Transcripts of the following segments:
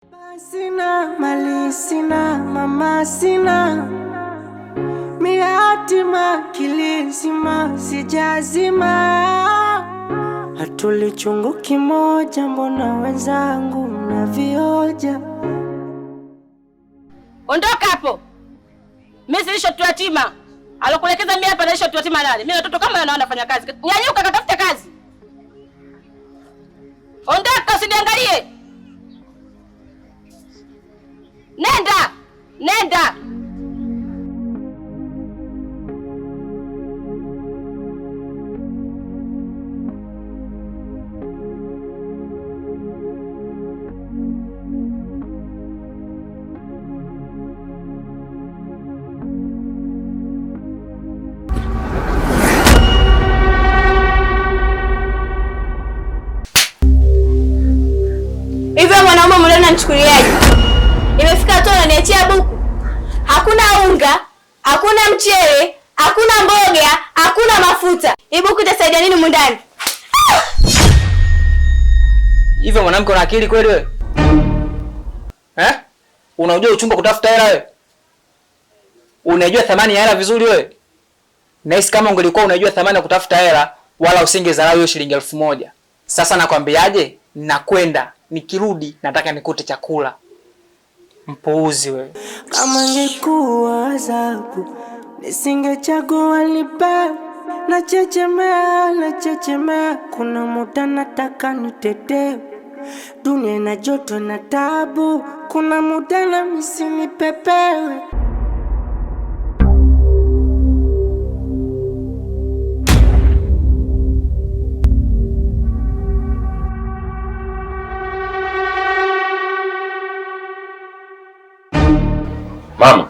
Sina mali, sina mama, sina miatima, kilizima, sijazima. Hatuli chungu kimoja, mbona wenzangu na vioja? Ondoka hapo. Mimi silisho tuatima. Alokuelekeza mimi hapa naisho tuatima nani? Mimi watoto kama naona nafanya kazi. Nyanyuka katafute kazi. Ondoka usiniangalie. Nenda! Nenda! Hivyo mwanaume mliona nichukuliaje? Imefika tu ananiachia buku. Hakuna unga, hakuna mchele, hakuna mboga, hakuna mafuta. Hii buku itasaidia nini mundani? Hivyo mwanamke una akili kweli wewe? Unajua uchumba kutafuta hela wewe? Unajua thamani ya hela vizuri wewe? Nahisi kama ungelikuwa unajua thamani ya kutafuta hela wala usingezarau hiyo shilingi 1000. Sasa nakwambiaje? Nakwenda, nikirudi nataka nikute chakula. Mpuuzi wewe. Kama ingekuwa adhabu nisingechagua lipe. Nachechemea, kuna muda nataka nitetee. Dunia ina joto na tabu, kuna muda na misi nipepewe. Mama.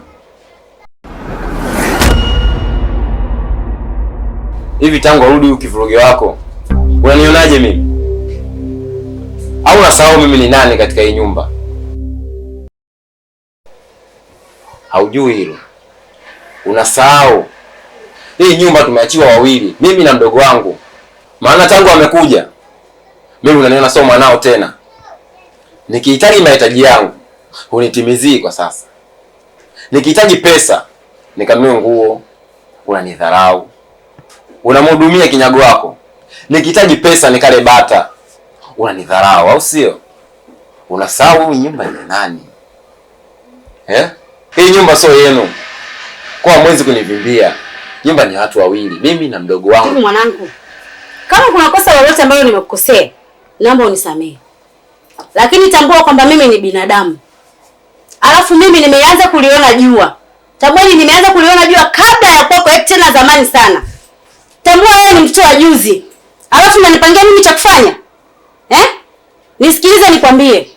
Hivi tangu arudi ukivuruge wako, unanionaje mimi? Au unasahau mimi ni nani katika hii nyumba? Haujui hilo. Unasahau. Hii nyumba tumeachiwa wawili, mimi na mdogo wangu. Maana tangu amekuja, mimi unaniona sio mwanao tena. Nikihitaji mahitaji yangu, unitimizii kwa sasa. Nikihitaji pesa, nikanunue nguo, unanidharau. Unamhudumia kinyago wako. Nikihitaji pesa nikale bata, unanidharau, au sio? Unasahau nyumba ni nani? Hii nyumba sio yenu. Kwa mwezi kunivimbia. Nyumba ni watu wawili, mimi na mdogo wangu. Hivi mwanangu, kama kuna kosa lolote ambalo nimekukosea, naomba unisamehe. Lakini tambua kwamba mimi ni binadamu. Alafu mimi nimeanza kuliona jua. Tambua nimeanza kuliona jua kabla ya kwako, tena zamani sana. Tambua wewe ni mtoto wa juzi. Alafu unanipangia mimi cha kufanya? Nisikilize nikwambie.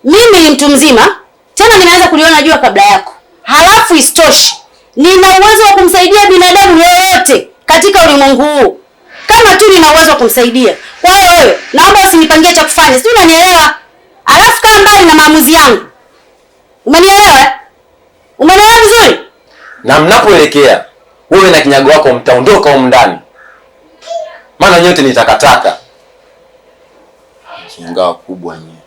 Mimi ni mtu mzima, tena nimeanza kuliona jua kabla yako. Halafu istoshi, nina uwezo wa kumsaidia binadamu yoyote katika ulimwengu huu. Kama tu nina uwezo wa kumsaidia. Kwa hiyo wewe, naomba usinipangie cha kufanya. Sio, unanielewa? Alafu kaa mbali na maamuzi yangu. Umenielewa? Umenielewa vizuri? Na mnapoelekea, wewe na kinyago wako mtaondoka huko ndani. Maana nyote ni takataka. Kingawa kubwa nyinyi.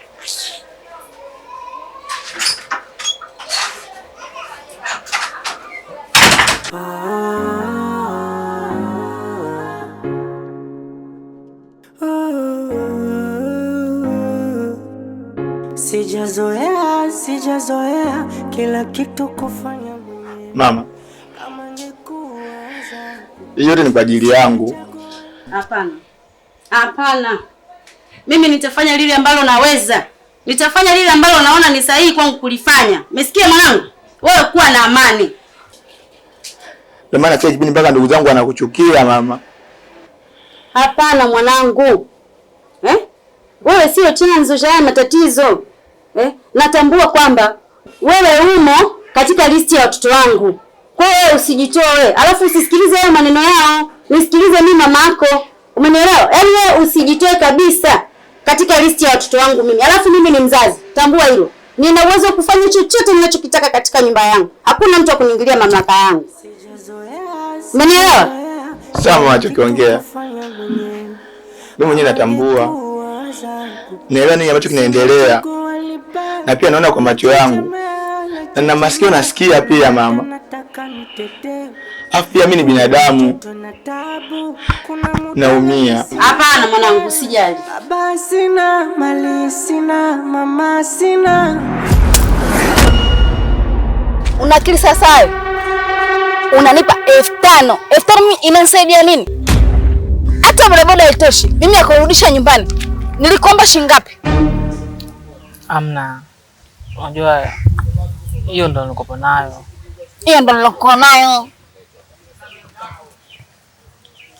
Sijazoea kila kitu kufanya mwenyewe. Mama, hiyo yote ni kwa ajili yangu. Hapana. Hapana. Mimi nitafanya lile ambalo naweza. Nitafanya lile ambalo naona ni sahihi kwangu kulifanya. Umesikia mwanangu? Wewe kuwa na amani. Ndio maana kile kipindi mpaka ndugu zangu wanakuchukia mama. Hapana mwanangu. Wewe sio chanzo cha matatizo. Natambua kwamba wewe umo katika listi ya watoto wangu. Kwa hiyo usijitoe. Alafu usisikilize hayo maneno yao. Nisikilize mimi mamako. Umenielewa? Yaani wewe usijitoe kabisa katika listi ya watoto wangu mimi. Alafu mimi ni mzazi. Tambua hilo. Nina uwezo wa kufanya chochote ninachokitaka katika nyumba yangu. Hakuna mtu akuniingilia mamlaka yangu. Umenielewa? Sawa unachokiongea. Mimi mwenyewe natambua. Naelewa nini ambacho kinaendelea. na pia naona kwa macho yangu na na masikio nasikia pia mama. Afu pia mimi ni binadamu, naumia. Hapana mwanangu, sijali. Baba sina, mali sina, mama sina. Una akili sasa hayo? Unanipa 5,000. 5,000 mimi inanisaidia nini? Hata bodaboda haitoshi. Mimi akurudisha nyumbani. Nilikuomba shilingi ngapi? Amna. Unajua hiyo ndo nilikopo nayo. Hiyo ndo nilikopo nayo.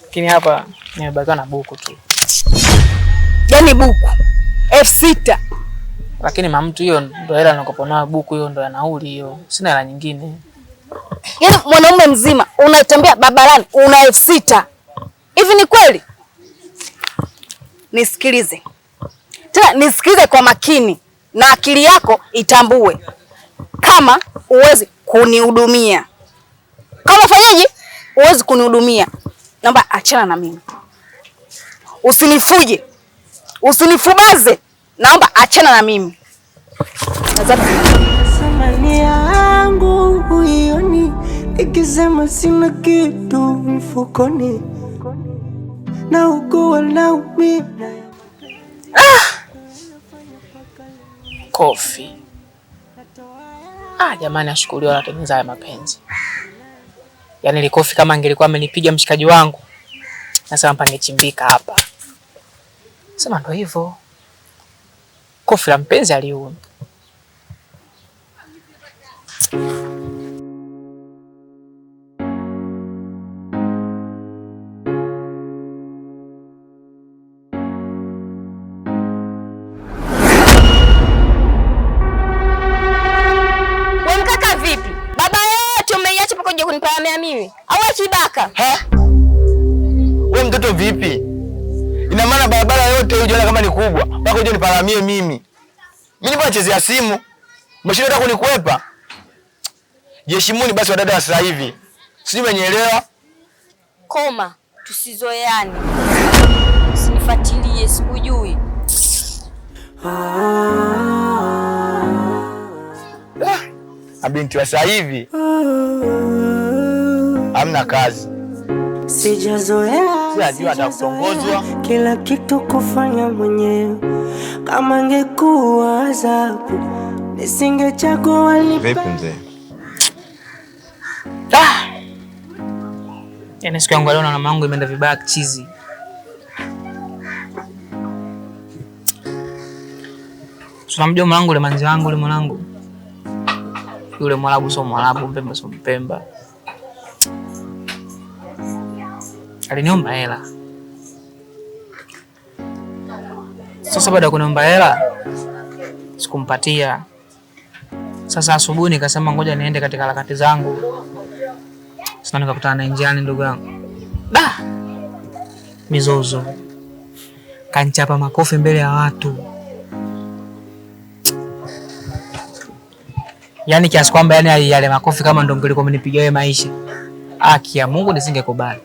Lakini hapa nimebakiwa na buku tu. Yaani buku 6,000. Lakini mamtu hiyo ndo hela nilikopo nayo, buku hiyo ndo ya nauli hiyo. Sina hela nyingine. Yaani mwanaume mzima unatembea barabarani una 6,000. Hivi ni kweli? Nisikilize. Tena nisikilize kwa makini na akili yako itambue. Kama uwezi kunihudumia. Kama fanyaje? Uwezi kunihudumia. Naomba achana na mimi. Usinifuje. Usinifubaze. Naomba achana na mimi. Samani yangu huioni, ikisema sina kitu mfukoni, na ukuwa naumia. Kofi. Jamani, ashukuriwa anatengeneza haya mapenzi. Yaani ile Kofi kama angelikuwa amenipiga mshikaji wangu, nasema pangechimbika hapa. Sema ndo hivyo. Kofi la mpenzi aliua. Kuniparamia mimi au chibaka? Wewe mtoto vipi? Ina maana barabara yote unaona kama ni kubwa mpaka uje niparamie mimi? Mimi nipo nachezea simu. Mshindwa hata kunikwepa. Jeshimuni basi wa dada sasa hivi. Sijui umenielewa? Koma, tusizoeane. Usinifuatilie, sikujui. Binti wa sasa hivi hamna kazi. Sijazoea, sijajua atakutongozwa kila kitu kufanya mwenyewe. Kama ngekuwa adhabu nisingechagua lipe. Vipi mzee? Yaani siku yangu leo na mama yangu imeenda vibaya chizi. Tunamjua mwanangu yule manzi wangu yule mwanangu. Yule Mwarabu sio Mwarabu, Mpemba sio Mpemba. Aliniomba hela. Sasa baada ya kuniomba hela sikumpatia. Sasa asubuhi nikasema ngoja niende katika harakati zangu. Sasa nikakutana na njiani ndugu yangu. Mizozo. Kanchapa makofi mbele ya watu. Yaani kiasi kwamba yani yale makofi kama ndo ngelikuwa amenipigia wewe maisha. Haki ya Mungu nisingekubali.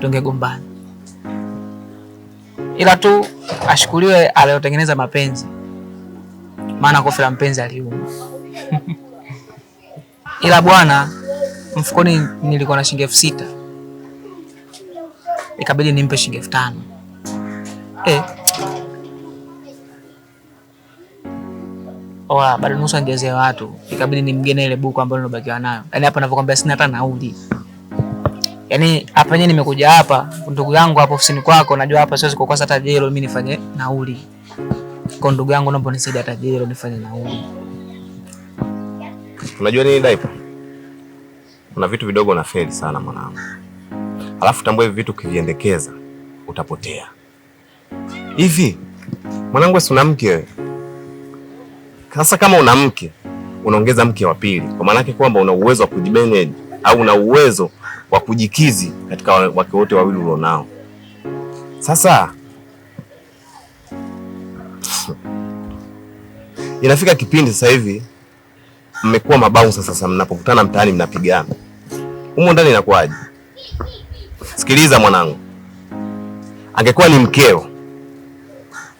Tungegombana. Ila tu ashukuriwe aliyotengeneza mapenzi. Maana kofi la mpenzi aliuma. Ila bwana, mfukoni nilikuwa na shilingi 6,000. Ikabidi nimpe shilingi 5,000. Ola, bado nusu anjezea watu. Ikabidi nimgene ile buku ambayo nilobakiwa nayo. Yaani hapa ninapokuambia sina hata nauli. Yaani hapa yenyewe nimekuja hapa, ndugu yangu hapo ofisini kwako, najua hapa siwezi kukosa hata jelo mimi nifanye nauli. Kwa ndugu yangu naomba nisaidie hata jelo nifanye nauli. Unajua nini Daipa? Kuna vitu vidogo na feli sana mwanangu. Alafu tambua hivi vitu kiviendekeza utapotea. Hivi mwanangu, si una mke wewe? Sasa kama una mke, unaongeza mke wa pili. Kwa maana yake kwamba una uwezo wa kujimanage au una uwezo wa kujikizi katika wake wote wawili ulionao. Sasa inafika kipindi sasa hivi mmekuwa mabouncer. Sasa mnapokutana mtaani mnapigana. Humo ndani inakuwaje? Sikiliza mwanangu. Angekuwa ni mkeo,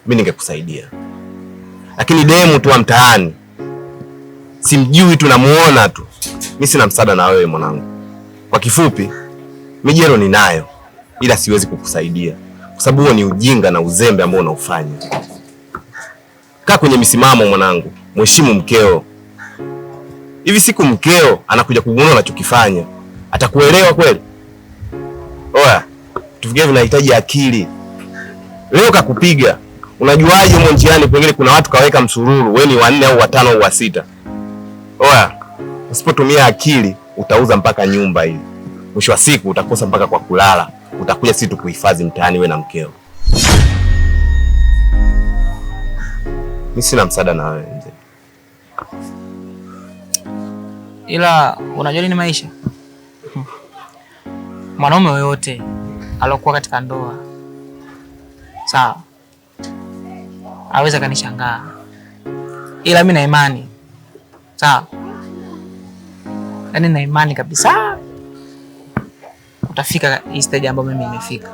mimi ningekusaidia. lakini demu tu wa mtaani simjui, tunamuona tu. Mimi sina msaada na wewe mwanangu. Kwa kifupi, mijero ninayo ila siwezi kukusaidia kwa sababu huo ni ujinga na uzembe ambao unaufanya. Kaa kwenye misimamo mwanangu, mheshimu mkeo. Hivi siku mkeo anakuja kugundua unachokifanya, atakuelewa kweli? Oya, tufikie vinahitaji akili. Leo kakupiga, unajuaje huko njiani pengine kuna watu kaweka msururu, wewe ni wa 4 au wa 5 au wa 6? Oya, usipotumia akili utauza mpaka nyumba hii. Mwisho wa siku utakosa mpaka kwa kulala. Utakuja sisi tukuhifadhi mtaani wewe na mkeo. Mimi sina msaada na wewe mzee. Ila unajua nini maisha? Mwanaume yoyote alokuwa katika ndoa, sawa, aweza kanishangaa. Ila mimi na imani, sawa, yaani na imani kabisa utafika hii stage ambayo mimi nimefika.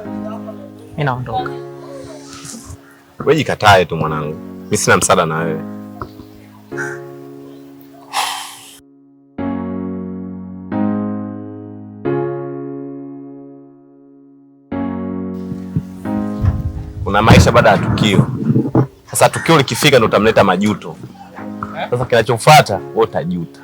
Mimi naondoka. Wewe jikatae tu mwanangu. Mimi sina msaada na wewe. Kuna maisha baada ya tukio. Sasa tukio likifika ndo utamleta majuto. Sasa kinachofuata wewe utajuta.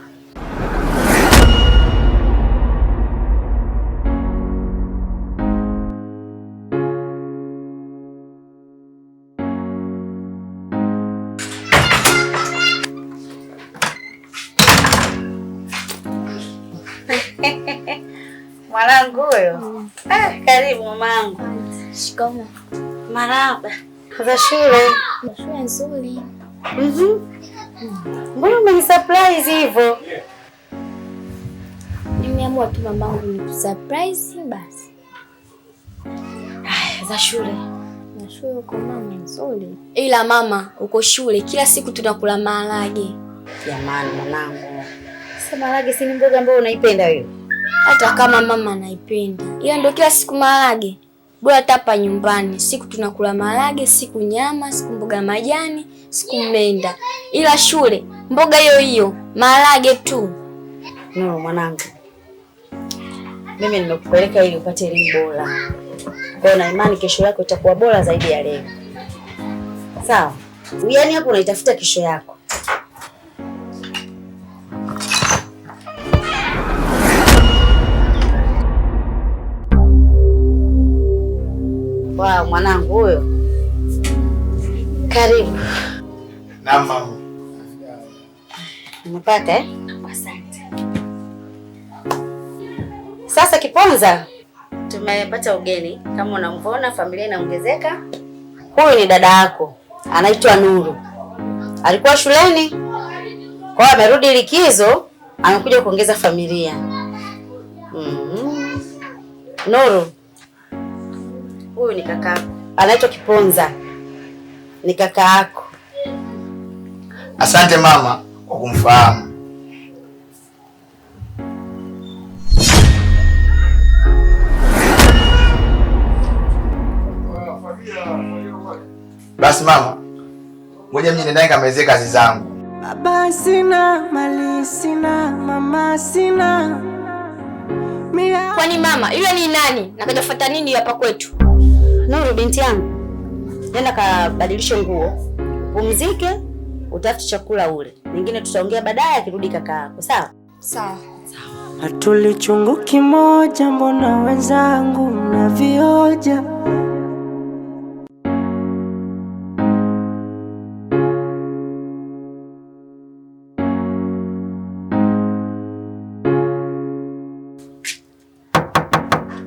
Mwanangu huyo. Karibu mamangu. Shikamoo. Marahaba. Za shule? Shule nzuri. Mbona umenisurprise hivyo? Nimeamua tu mamangu nikusurprise basi. Za shule. Na shule uko mama nzuri. Ila mama, uko shule kila siku tunakula maharage. Jamani mwanangu. Sasa maharage si mboga ambayo unaipenda wewe? Hata kama mama anaipenda. Ila ndio kila siku maharage. Bora hapa nyumbani, siku tunakula maharage, siku nyama, siku mboga majani, siku mlenda. Ila shule, mboga hiyo hiyo, maharage tu. No mwanangu. Mimi nimekupeleka ili upate elimu bora. Kwa hiyo na imani kesho yako itakuwa bora zaidi ya leo. Sawa? Yaani hapo unaitafuta kesho yako. Wow, mwanangu huyo. Karibu. Na mama. Umepata eh? Asante. Sasa Kiponza, tumepata ugeni. Kama unamvona familia inaongezeka. Huyu ni dada yako. Anaitwa Nuru. Alikuwa shuleni. Kwa hiyo amerudi likizo, amekuja kuongeza familia. Nuru. Huyu ni kaka. Anaitwa Kiponza. Ni kaka yako. Asante mama kwa kumfahamu. Basi mama, ngoja mimi nenda nikamalizie kazi zangu. Baba sina, mali sina, mama sina. Kwani mama, yule ni nani? Na kaja kufuata nini hapa kwetu? Nuru binti yangu. Nenda kabadilishe nguo. Pumzike, utafute chakula ule. Nyingine tutaongea baadaye akirudi kaka yako. Sawa? Sawa. Hatuli chungu kimoja, mbona wenzangu mnavioja?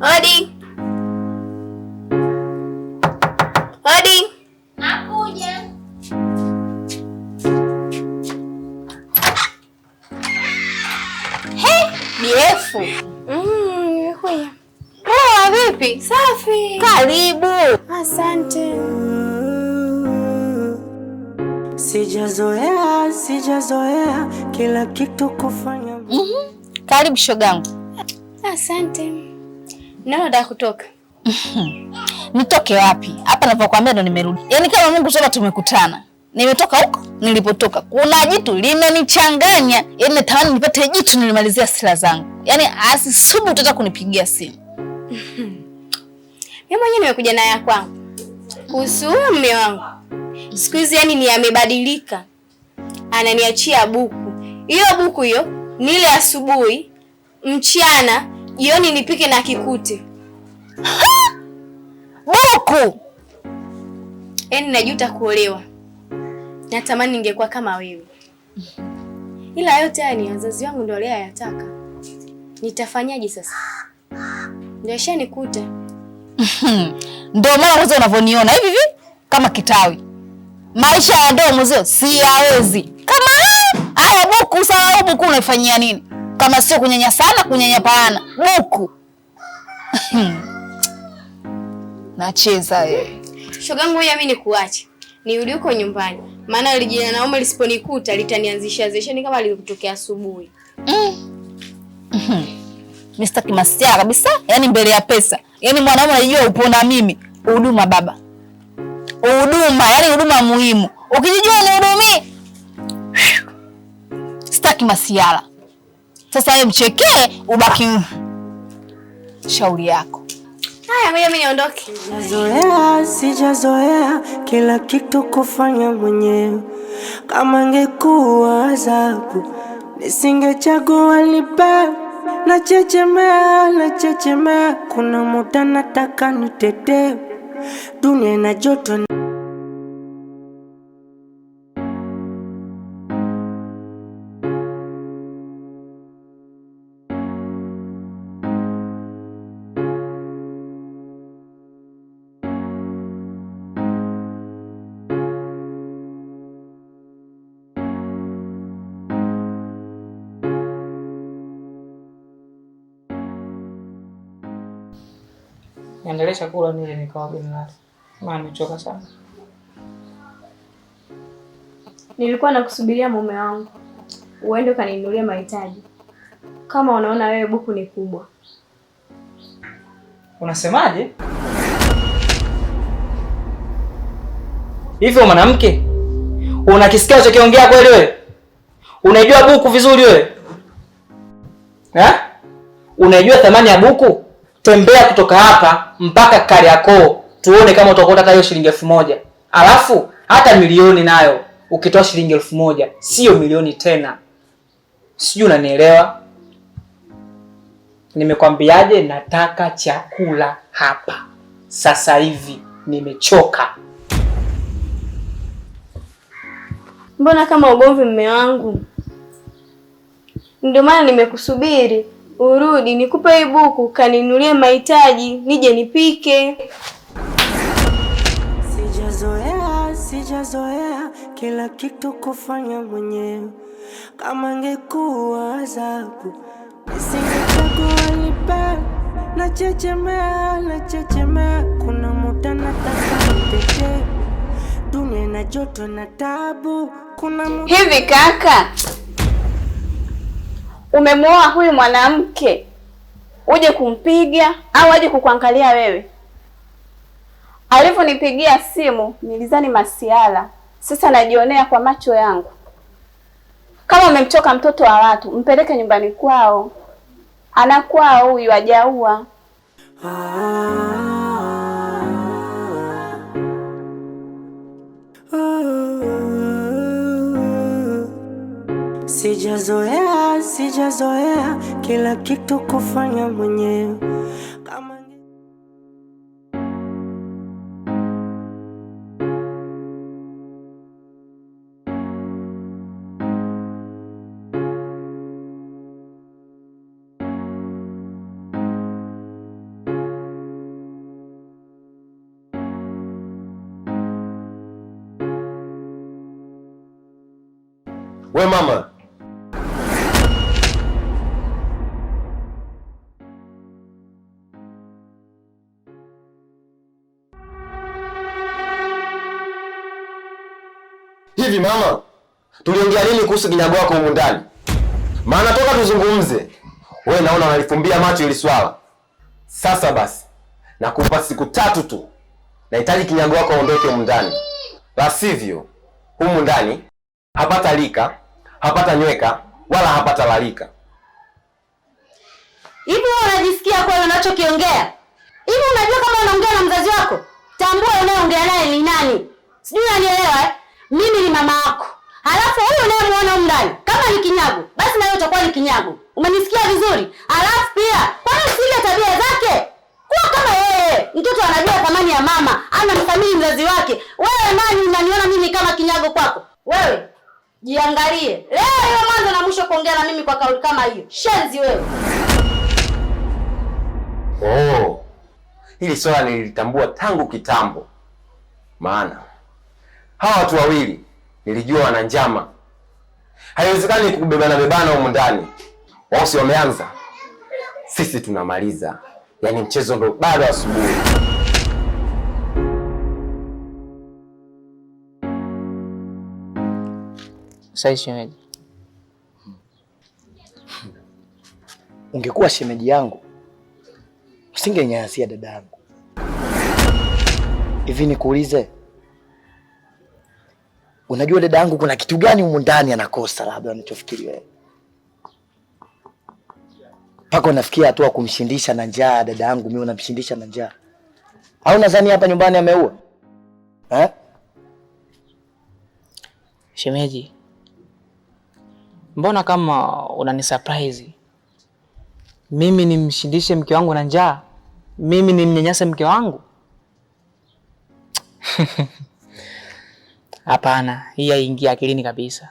Hodi. Hodi. Nakuja. BF. Nimekuja. Poa vipi? Safi. Karibu. Asante. Sijazoea kila kitu kufanya. Karibu shogangu. Asante. Nani nataka kutoka? Nitoke wapi? Hapa ninapokuambia ndo nimerudi. Yaani kama Mungu sasa tumekutana. nimetoka huko nilipotoka. Kuna jitu limenichanganya, yaani natamani nipate jitu nilimalizia hasira zangu. Yaani asisubu hata kunipigia simu. Mimi mwenyewe nimekuja na ya kwangu. Kuhusu mume wangu. Siku hizi yani ni amebadilika. Ananiachia buku. Hiyo buku hiyo nile asubuhi, mchana, jioni nipike na kikute. Buku. Yaani najuta kuolewa. Natamani ningekuwa kama wewe. Ila yote haya ni wazazi wangu ndio leo yataka. Nitafanyaje sasa? Ndio shanikuta. Ndio maana kwanza unavyoniona hivi kama kitawi. Maisha ya ndoa mzee siyawezi. Kama haya buku sawa, buku unaifanyia nini? Kama sio kunyanyasana, kunyanyapana. Buku. Nacheza wewe. Shogangu wewe mimi nikuache. Nirudi huko nyumbani. Maana lijina naomba lisiponikuta litanianzisha zesheni kama lilikutokea asubuhi. Mr. Kimasiara kabisa, yani mbele ya pesa. Yani mwanaume anajua upo na mimi. Huduma baba. Huduma, yani huduma muhimu. Ukijijua unihudumie. Sitaki masiara. Sasa wewe mchekee ubaki shauri yako. Haya, ngoja mimi niondoke. Sijazoea kila kitu kufanya mwenyewe. Kama ingekuwa adhabu nisingechagua lipe. Nachechemea, kuna muda nataka nitetee. Dunia ina joto. Niendelee chakula nile nikawa binadamu. Maana nimechoka sana. Nilikuwa nakusubiria mume wangu. Uende ukaninunulie mahitaji. Kama unaona wewe buku ni kubwa. Unasemaje? Hivyo mwanamke? Unakisikia unachokiongea kweli wewe? Unaijua buku vizuri wewe? Unaijua thamani ya buku? Tembea kutoka hapa mpaka Kariakoo tuone kama utakuta hata hiyo shilingi 1000. Alafu hata milioni nayo ukitoa shilingi 1000 sio milioni tena. Sijui unanielewa? Nimekwambiaje nataka chakula hapa. Sasa hivi nimechoka. Mbona kama ugomvi mume wangu? Ndio maana nimekusubiri. Urudi nikupe hii buku kaninunulie mahitaji nije nipike. Sijazoea kila kitu kufanya mwenyewe. Kama ingekuwa adhabu nisingechagua lipe. Nachechemea, kuna muda nataka nitetee. Dunia ina joto na taabu. Kuna muda. Hivi kaka, umemwoa huyu mwanamke uje kumpiga au aje kukuangalia wewe? Alivyonipigia simu nilizani masiala. Sasa najionea kwa macho yangu. Kama umemtoka mtoto wa watu, mpeleke nyumbani kwao. Anakwao huyu hajaua. Sijazoea kila kitu kufanya mwenyewe. Kama we mama. Hivi mama, tuliongea nini kuhusu kinyago wako humu ndani? Maana toka tuzungumze, wewe naona unalifumbia macho ili swala. Sasa basi, nakupa siku 3 tu. Nahitaji kinyago wako aondoke humu ndani. La sivyo, humu ndani hapata lika, hapata nyweka, wala hapata lalika. Hivi wewe unajisikia kweli unachokiongea? Hivi unajua kama unaongea na mzazi wako? Tambua unayeongea naye ni nani. Sijui unanielewa eh? Mimi ni mama yako. Halafu huyu unayemuona huko ndani, kama ni kinyago, basi na wewe utakuwa ni kinyago. Umenisikia vizuri? Halafu pia, kwani usile tabia zake? Kuwa kama yeye. Mtoto anajua thamani ya mama, anamthamini mzazi wake. Wewe nani unaniona mimi kama kinyago kwako? Wewe jiangalie. Leo hiyo mwanzo na mwisho kuongea na mimi kwa kauli kama hiyo. Shenzi wewe. Oh. Hili swala nilitambua tangu kitambo. Maana hawa watu wawili nilijua wana njama. Haiwezekani kubebana humu ndani. Wao si wameanza. Sisi tunamaliza. Yaani mchezo ndo bado asubuhi. Sasa shemeji, Ungekuwa shemeji yangu usingenyanyazia dada yangu. Hivi nikuulize, unajua dada yangu kuna kitu gani humu ndani anakosa labda unachofikiri wewe? Paka unafikia hatua kumshindisha na njaa dada yangu, mimi unamshindisha na njaa. Au nadhani hapa nyumbani ameua? Eh? shemeji, mbona kama unani surprise? Mimi nimshindishe mke wangu na njaa? Mimi nimnyanyase mke wangu? Hapana, hii haingii akilini kabisa.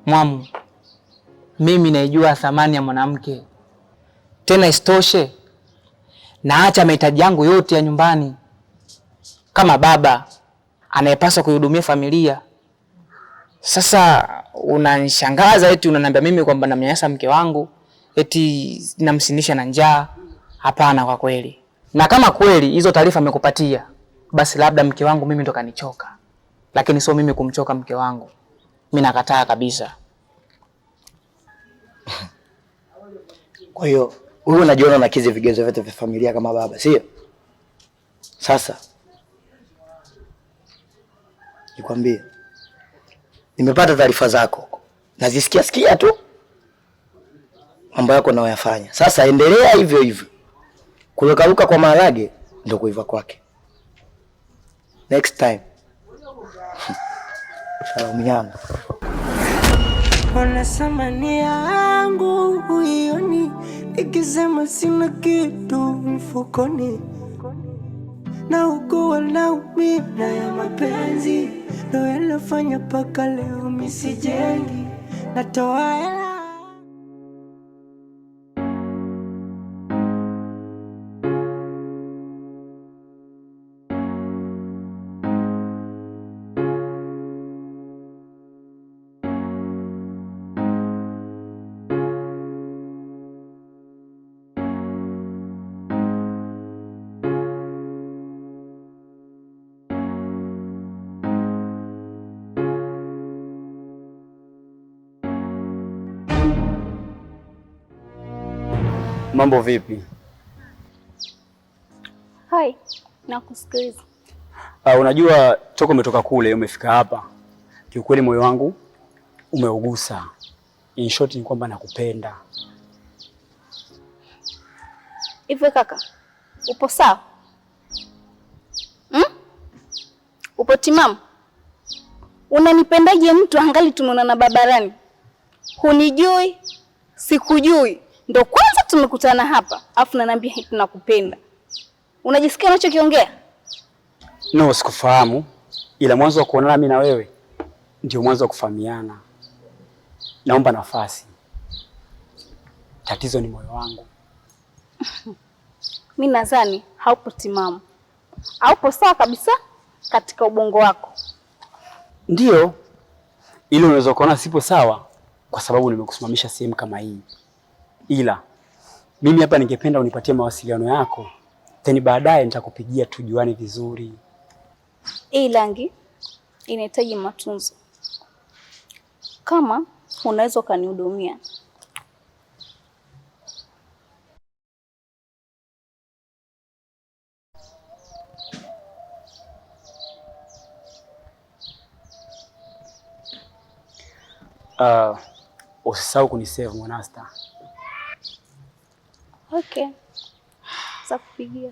Mwamu, mimi naijua thamani ya mwanamke. Tena istoshe, naacha mahitaji yangu yote ya nyumbani kama baba anayepaswa kuihudumia familia. Sasa unanishangaza eti unaniambia mimi kwamba namnyanyasa mke wangu, eti namsindisha na njaa. Hapana kwa kweli. Na kama kweli hizo taarifa amekupatia, basi labda mke wangu mimi ndo kanichoka. Lakini sio mimi kumchoka mke wangu. Mimi nakataa kabisa. Kwa hiyo wewe unajiona unakizi vigezo vyote vya familia kama baba, sio? Sasa nikwambie, nimepata taarifa zako. Nazisikia tu mambo yako unayoyafanya. Sasa endelea hivyo hivyo. Kurukaruka kwa maharage ndio kuiva kwake. Next time. Salamiana. Ona samani yangu huioni, ikisema sina kitu mfukoni, na uko wanaumia na ya mapenzi ndo yanafanya paka leo misijengi, natoa hela. Mambo vipi? Hai, nakusikiliza. Unajua toka umetoka kule umefika hapa, kiukweli moyo wangu umeugusa. In short ni kwamba nakupenda. Hivyo kaka, upo sawa? Upo timamu? Unanipendaje mtu angali tumeonana barabarani? Hunijui, sikujui. Ndo kwanza tumekutana hapa, afu unaniambia hivi nakupenda. Unajisikia unachokiongea? No, sikufahamu. Ila mwanzo wa kuonana mimi na wewe ndio mwanzo wa kufahamiana. Naomba nafasi. Tatizo ni moyo wangu. Mimi nadhani haupo timamu. Haupo sawa kabisa katika ubongo wako. Ndio. Ile unaweza kuona sipo sawa kwa sababu nimekusimamisha sehemu kama hii. Ila mimi hapa ningependa unipatie mawasiliano yako. Tena baadaye nitakupigia tujuane vizuri. Hii langi inahitaji matunzo. Kama unaweza kanihudumia. Usisahau kunisave Mwanasta. Okay. Sasa kupigia.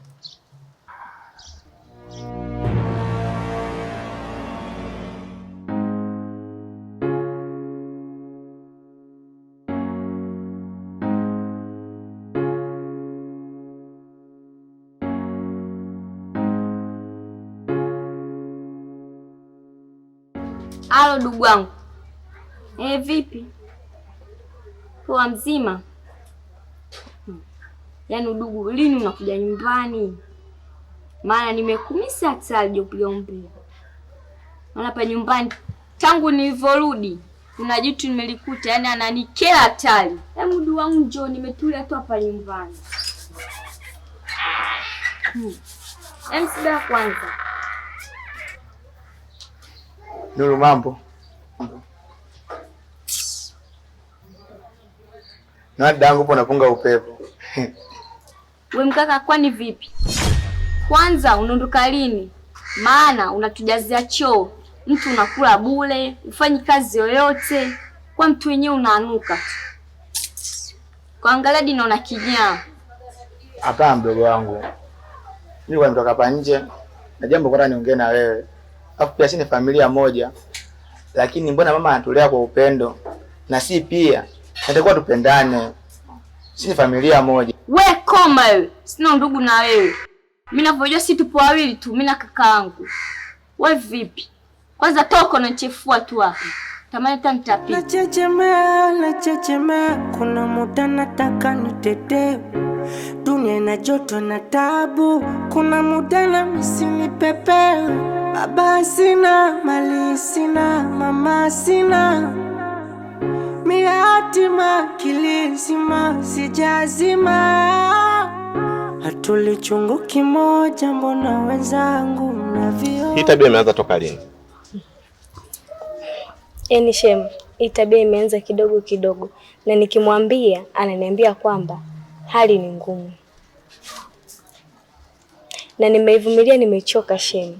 Halo ndugu wangu. Vipi? Poa mzima? Yaani ndugu, lini unakuja nyumbani? Maana nimekumisi hatari upiga mpira. Maana hapa nyumbani tangu nilivyorudi kuna jitu nimelikuta, yaani ananikera hatari. Hebu ndugu wangu njoo, nimetulia tu hapa nyumbani. Msida kwanza. Nuru, mambo? Na dangu po napunga upepo. We mkaka, kwani vipi? Kwanza unaondoka lini? Maana unatujazia choo. Mtu unakula bure, ufanyi kazi yoyote. Kwa mtu wenyewe unaanuka. Kwa angaladi naona kinyaa. Hapana mdogo wangu. Nilikuwa nimetoka hapa nje na jambo kwa niongee na wewe. Alafu pia sisi ni familia moja. Lakini mbona mama anatulea kwa upendo? Na si pia natakuwa tupendane. Sisi ni familia moja. We koma wewe. Sina ndugu na wewe. Mimi ninavyojua si tupo wawili tu, mimi na kakaangu. We vipi? Kwanza toko na chefua tu hapa. Tamani hata nitapita. Nachechemea, kuna muda nataka nitetee. Dunia ina joto na tabu, kuna muda na misi nipepe. Baba sina, mali sina, mama sina. Miatima kilizima, sijazima. Hatuli chungu kimoja, mbona wenzangu mnavyo. Hii tabia imeanza toka lini? Yaani shem, hii tabia imeanza kidogo kidogo. Na nikimwambia, ananiambia kwamba hali ni ngumu. Na nimeivumilia, nimechoka shem.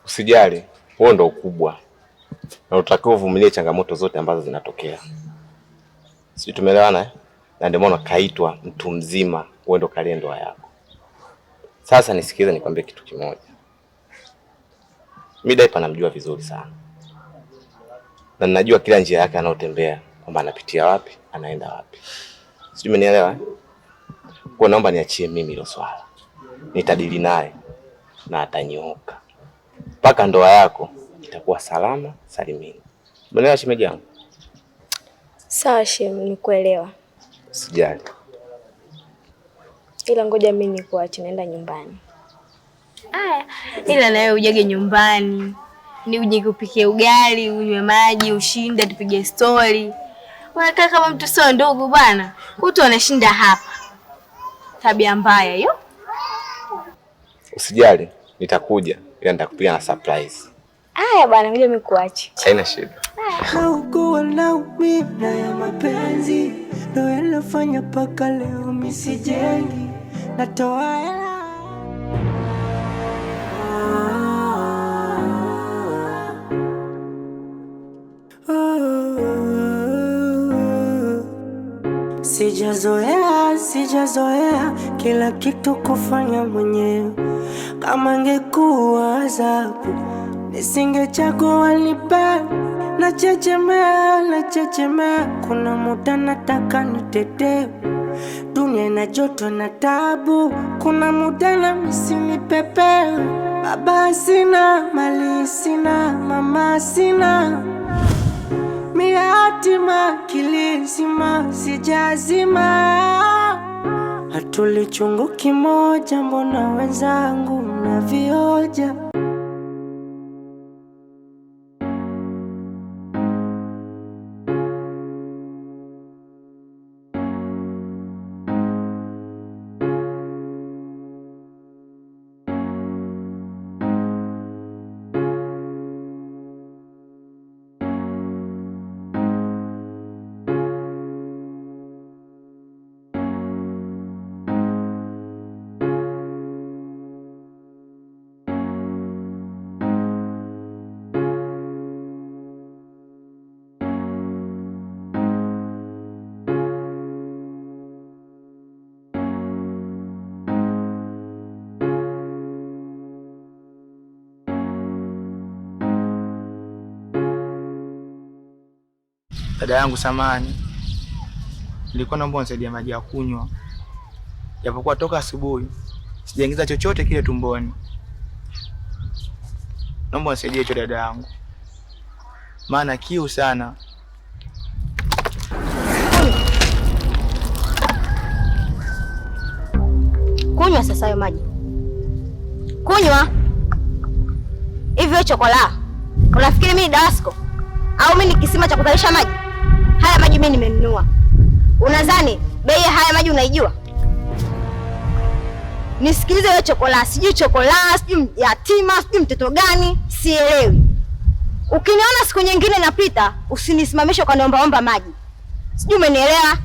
Usijali, huo ndo ukubwa. Na utakiwa uvumilie changamoto zote ambazo zinatokea. Sisi tumeelewana eh? Na ndio maana kaitwa mtu mzima, wewe ndo kalie ndoa yako. Sasa nisikize nikwambie kitu kimoja. Mimi Daipa namjua vizuri sana. Na ninajua kila njia yake anayotembea, kwamba anapitia wapi, anaenda wapi. Sijui umenielewa eh? Kwa naomba niachie mimi hilo swala. Nitadili naye na atanyooka. Mpaka ndoa yako itakuwa salama salimini. Umeelewa shemeji yangu? Sawa shem, nikuelewa. Usijali. Ila ngoja mimi nikuache naenda nyumbani. Aya, ila nawe ujage nyumbani. Ni uje kupike ugali, unywe maji, ushinde tupige story. Unakaa kama mtu sio ndugu bwana. Kutu anashinda hapa. Tabia mbaya hiyo. Usijali, nitakuja. Ila nitakupiga na surprise. Aya bwana, ngoja mimi nikuache. Haina shida. Haukuwa naumina ya mapenzi, ndo yanafanya paka leo misijengi. Natoa hela. Sijazoea kila kitu kufanya mwenyewe. Kama ingekuwa adhabu, nisingechagua nipe. Nachechemea, kuna muda nataka nitetee. Dunia ina joto na tabu, kuna muda na misi nipepe. Baba sina, mali sina, mama sina. Miatima kilizima, sijazima. Hatuli chungu kimoja, mbona wenzangu mnavioja. Dada yangu samani, nilikuwa naomba unisaidie maji ya kunywa. Japokuwa toka asubuhi sijaingiza chochote kile tumboni. Naomba unisaidie hicho dada yangu, maana kiu sana. Kunywa sasa hayo maji. Kunywa. Hivyo chokola. Unafikiri mimi dasko? Au mimi ni kisima cha kuzalisha maji? Haya maji mimi nimenunua. Unadhani bei ya haya maji unaijua? Nisikilize wewe chokola, sijui chokola, sijui yatima, sijui mtoto gani, sielewi. Ukiniona siku nyingine napita, usinisimamishe ukaniomba maji. Sijui umenielewa?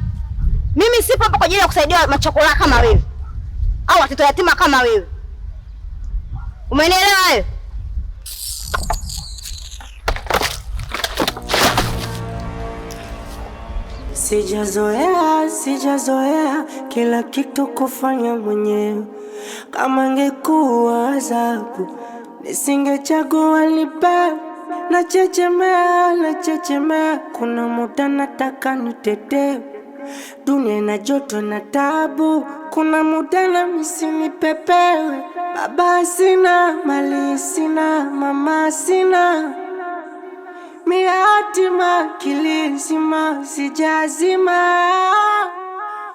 Mimi sipo hapa kwa ajili ya kusaidia machokola kama wewe. Au watoto yatima kama wewe. Umenielewa wewe? Sijazoea kila kitu kufanya mwenyewe. Kama ingekuwa adhabu nisingechagua lipe. Nachechemea, kuna muda nataka nitetee. Dunia ina joto na tabu, kuna muda na misi nipepewe. Baba sina, mali sina, mama sina, miatima kilizima sijazima.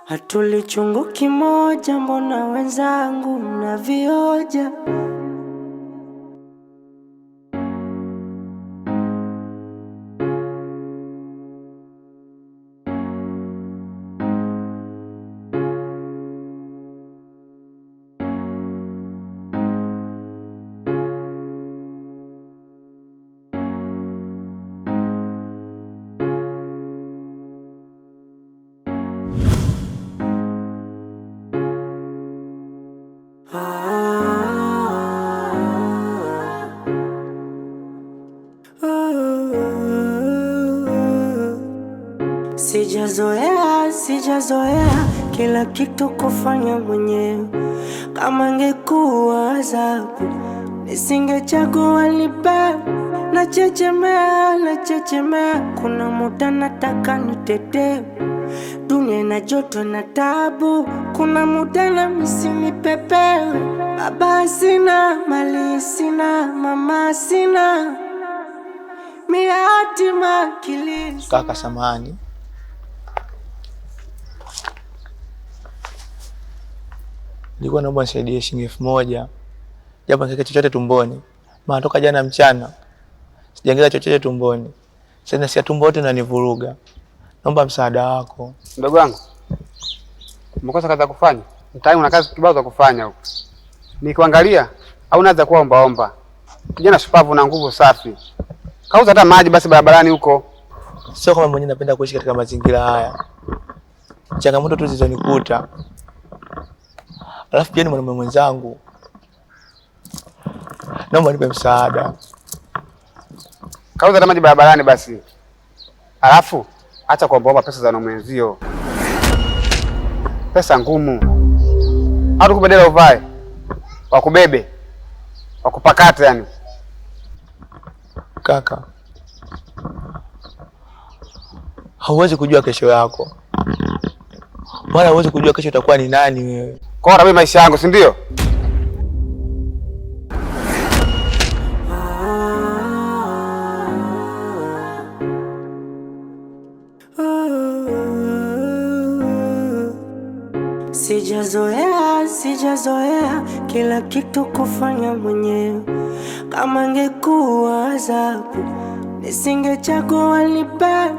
Hatuli chungu kimoja, mbona wenzangu mnavioja? Sijazoea kila kitu kufanya mwenyewe. Kama ingekuwa adhabu nisingechagua lipe. Nachechemea, kuna muda nataka nitetee. Dunia ina joto na tabu, kuna muda na misi nipepewe. Baba sina, mali sina, mama sina, miatima kilizima. Kaka samani, nilikuwa naomba nisaidie shilingi 1000. Japo nikeke chochote tumboni. Maana toka jana mchana sijaingiza chochote tumboni. Sasa nasikia tumbo lote linanivuruga. Naomba msaada wako. Mdogo wangu, umekosa kazi ya kufanya? Mtaani una kazi kibao za kufanya huko. Nikiangalia au unaweza kuwa omba. Kijana shupavu na nguvu safi. Kauza hata maji basi barabarani huko. Sio kama mwenyewe napenda kuishi katika mazingira haya. Changamoto tu zilizonikuta. Alafu pia ni mwanamume mwenzangu. Naomba nipe msaada. Kauza hata maji barabarani basi. Alafu acha kuomba pesa za mwenzio. Pesa ngumu. Au kubadala uvae. Wakubebe. Wakupakate yani. Kaka, hauwezi kujua kesho yako. Wala hauwezi kujua kesho utakuwa ni nani wewe. Kwa hiyo maisha yangu, si ndio? Sijazoea kila kitu kufanya mwenyewe. Kama ingekuwa adhabu nisingechagua lipe.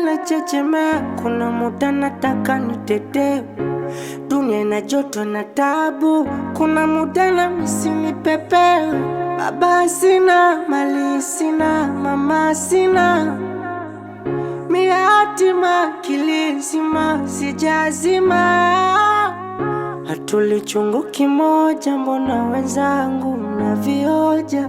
Nachechemea, kuna muda nataka nitetee. Dunia ina joto na tabu, kuna muda na misi nipepewe. Baba sina, mali sina, mama sina, miatima kilizima sijazima. Hatuli chungu kimoja, mbona wenzangu mnavioja?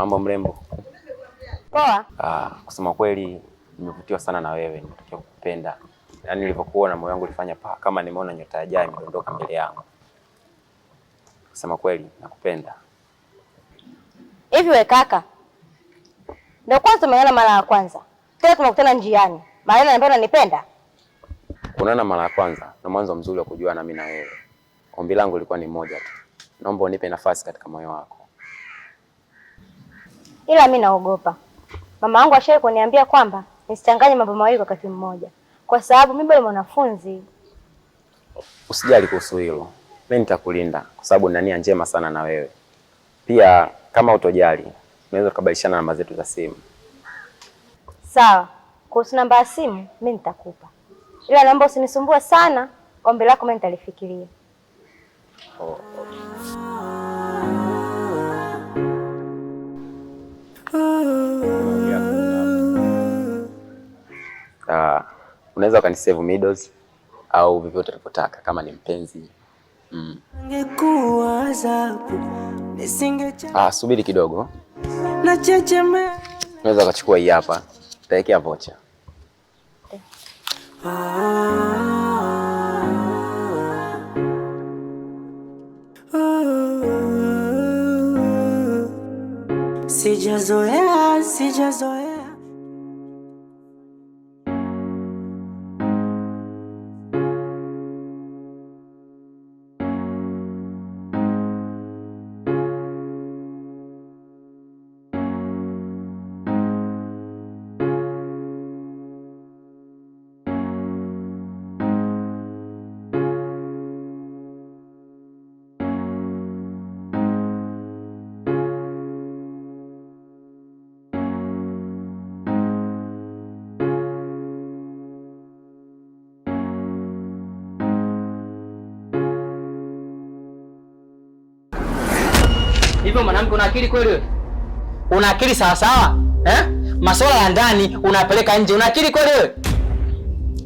Mambo mrembo. Poa. Kusema kweli nimevutiwa sana na wewe, nimetakia kukupenda. Yaani nilipokuona moyo wangu ulifanya kama nimeona nyota ya jua imedondoka mbele yangu. Kusema kweli nakupenda. Hivi we kaka, ndio kwanza tumeona mara ya kwanza, tena tumekutana njiani, maana ananiambia unanipenda? Kuonana mara ya kwanza na mwanzo mzuri wa kujuana mimi na wewe. Ombi langu lilikuwa ni moja tu. Naomba unipe nafasi katika moyo wako. Ila mimi naogopa. Mama yangu ashaye kuniambia kwamba nisichanganye mambo mawili kwa wakati mmoja, kwa sababu mimi bado mwanafunzi. Usijali kuhusu hilo. Mimi nitakulinda kwa sababu nina nia njema sana na wewe. Pia kama utojali, tunaweza kubadilishana namba zetu za simu. Sawa. Kuhusu namba ya simu mimi nitakupa. Ila naomba usinisumbue sana, ombi lako mimi nitalifikiria. Unaweza ukanisave Midos au vyovyote utakotaka kama ni mpenzi. Subiri kidogo. Unaweza ukachukua hii hapa. Nitawekea vocha. Sijazoea. Hivyo mwanamke una akili kweli wewe? Una akili sawa sawa? Masuala ya ndani unapeleka nje. Una akili kweli wewe?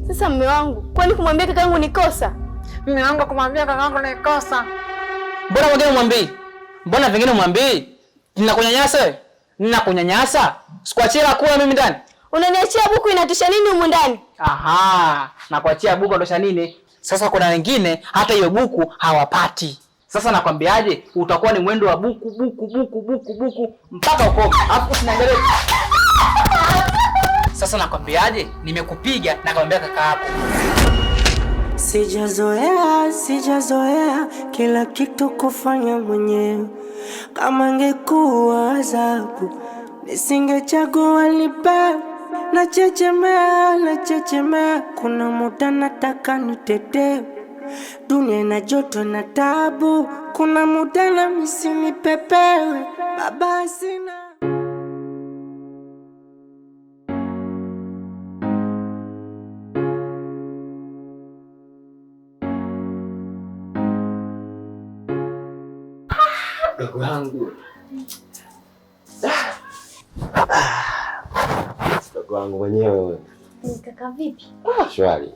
Sasa mume wangu, kwani kumwambia kakaangu ni kosa? Mume wangu kumwambia kakaangu ni kosa. Mbona wengine mwambii? Mbona vingine mwambii? Ninakunyanyasa wewe? Ninakunyanyasa? Sikuachia kula mimi ndani. Unaniachia buku inatisha nini humu ndani? Aha, nakuachia buku inatosha nini? Sasa kuna wengine hata hiyo buku hawapati. Sasa nakwambiaje, utakuwa ni mwendo wa buku mpaka ukome. Alafu usiniangalie. Sasa nakwambiaje, nimekupiga na nakwambia kaka yako. Sijazoea kila kitu kufanya mwenyewe. Kama ingekuwa adhabu nisingechagua lipe. Nachechemea, kuna muda nataka nitetee. Dunia ina joto na tabu, kuna muda na misi nipepewe. Baba sina. Dogo wangu. Dogo wangu mwenyewe wewe. Kaka vipi? Shwari.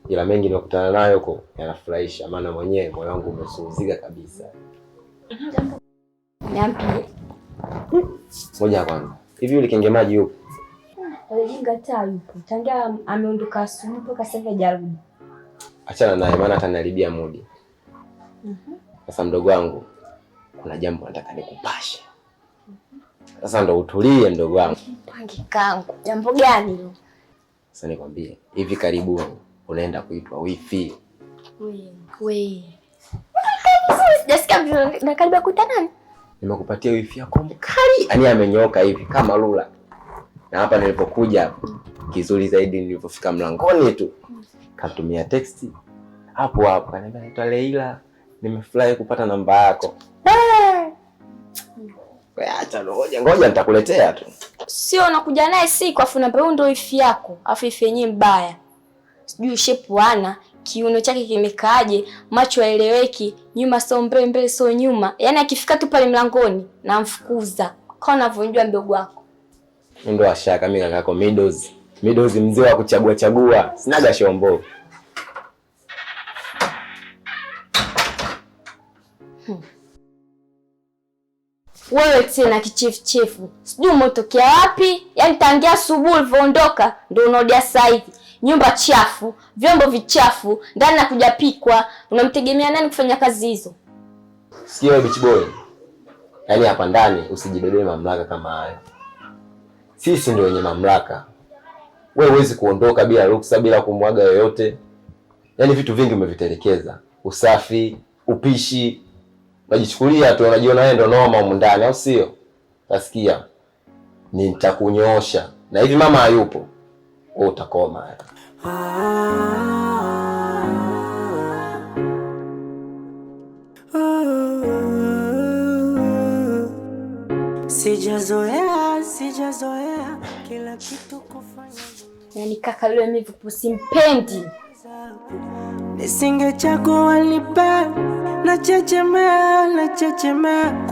Ila mengi nakutana nayo huko yanafurahisha, maana mwenyewe moyo wangu umesuhuzika kabisa. Niambie. Moja kwanza. Hivi yule kenge maji yupo? Alijinga taa yupo. Tangia ameondoka asubuhi mpaka sasa hajarudi. Achana naye maana ataniharibia mudi. Sasa mdogo wangu, kuna jambo nataka nikupashe. Sasa ndo utulie mdogo wangu. Pangi kangu. Jambo gani hilo? Sasa nikwambie, hivi karibuni unaenda kuitwa wifi. Wewe. Sijasikia na karibia kuita nani? Nimekupatia wifi yako mkali. Yaani amenyoka hivi kama lula. Na hapa nilipokuja kizuri zaidi nilipofika mlangoni tu. Katumia text. Hapo kaniambia naitwa Leila. Nimefurahi kupata namba yako. Acha ngoja nitakuletea tu. Sio nakuja naye siku afu naambia huyu ndio wifi yako. Afu wifi yenyewe mbaya. Sijui shepu ana, kiuno chake kimekaaje, macho haeleweki, nyuma sio mbele, mbele sio nyuma. Yaani akifika tu pale mlangoni namfukuza. Kwa unavyojua mdogo wako. Ndio ashaka mimi kaka yako Midos mzee wa kuchagua. Sinaga shombo. Wewe tena kichefuchefu. Sijui umetokea wapi? Yaani tangia asubuhi ulivyoondoka ndio unaodia sasa hivi. Nyumba chafu, vyombo vichafu, ndani na kujapikwa. Unamtegemea nani kufanya kazi hizo? Sikia wewe bitch boy. Yaani hapa ndani usijibebee mamlaka kama hayo. Sisi ndio wenye mamlaka. Wewe huwezi kuondoka bila ruksa, bila kumwaga yoyote. Yaani vitu vingi umevitelekeza. Usafi, upishi. Unajichukulia tu, unajiona wewe ndio noma huko ndani, au sio? Tasikia. Nitakunyoosha. Na hivi mama hayupo. Wewe utakoma. Sijazoea kila kitu kufanya. Yaani kaka yule mimi simpendi. Nisingechagua nipe na chechemea,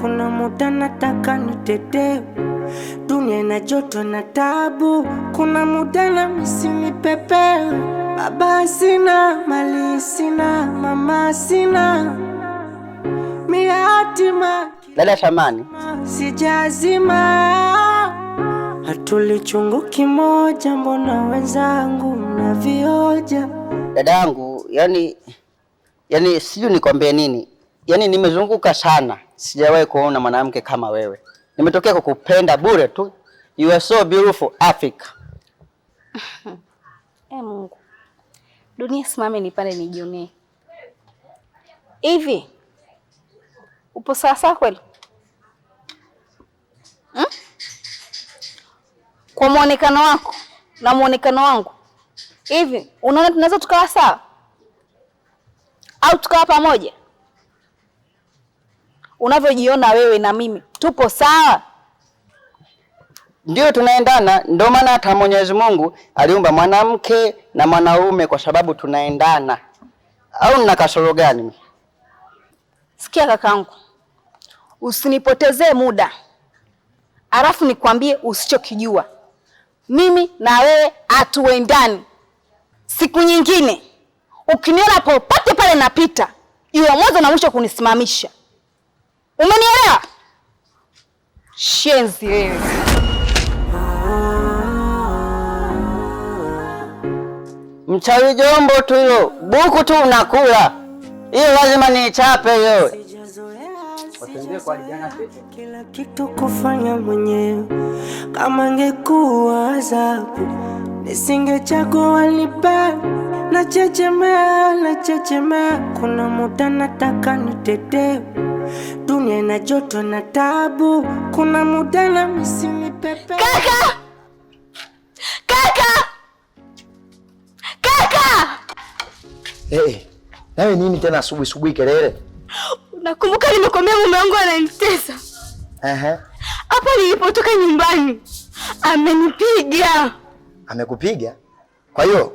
kuna muda nataka nitetee. Dunia ina joto na tabu, kuna muda na misimi pepe. Baba sina, mali sina, mama sina, miatima. Dada Shamani, sijazima, hatuli chungu kimoja, mbona wenzangu mnavioja? dadangu, yani sijui nikwambie nini. Yani nimezunguka sana, sijawahi kuona mwanamke kama wewe. Nimetokea kukupenda bure tu. You are so beautiful Africa. Mungu. Dunia simame nipande nijionee. Hivi upo sawa kweli? Kwa muonekano wako na muonekano wangu, hivi unaona tunaweza tukawa sawa au tukawa pamoja? Unavyojiona wewe na mimi tupo sawa? Ndio tunaendana, ndio maana hata Mwenyezi Mungu aliumba mwanamke na mwanaume kwa sababu tunaendana. Au nina kasoro gani? Sikia kakangu, usinipotezee muda. Alafu nikwambie usichokijua. Mimi na wewe hatuendani. Siku nyingine ukiniona popote pale napita, iwe mwanzo na mwisho kunisimamisha. Umenielewa? Shenzi wewe. Mchawi jombo tu hilo, buku tu unakula. Hiyo lazima niichape hiyo. Kila kitu kufanya mwenyewe. Kama ngekuwa adhabu, nisingechagua nipe na chechemea, kuna muda nataka nitetee. Dunia ina joto na tabu, kuna muda na misimi pepe. Kaka! Nawe nini tena asubuhi kelele? Unakumbuka nimekwambia mume wangu ananitesa? Hapa nilipotoka nyumbani amenipiga. Amekupiga? Kwa hiyo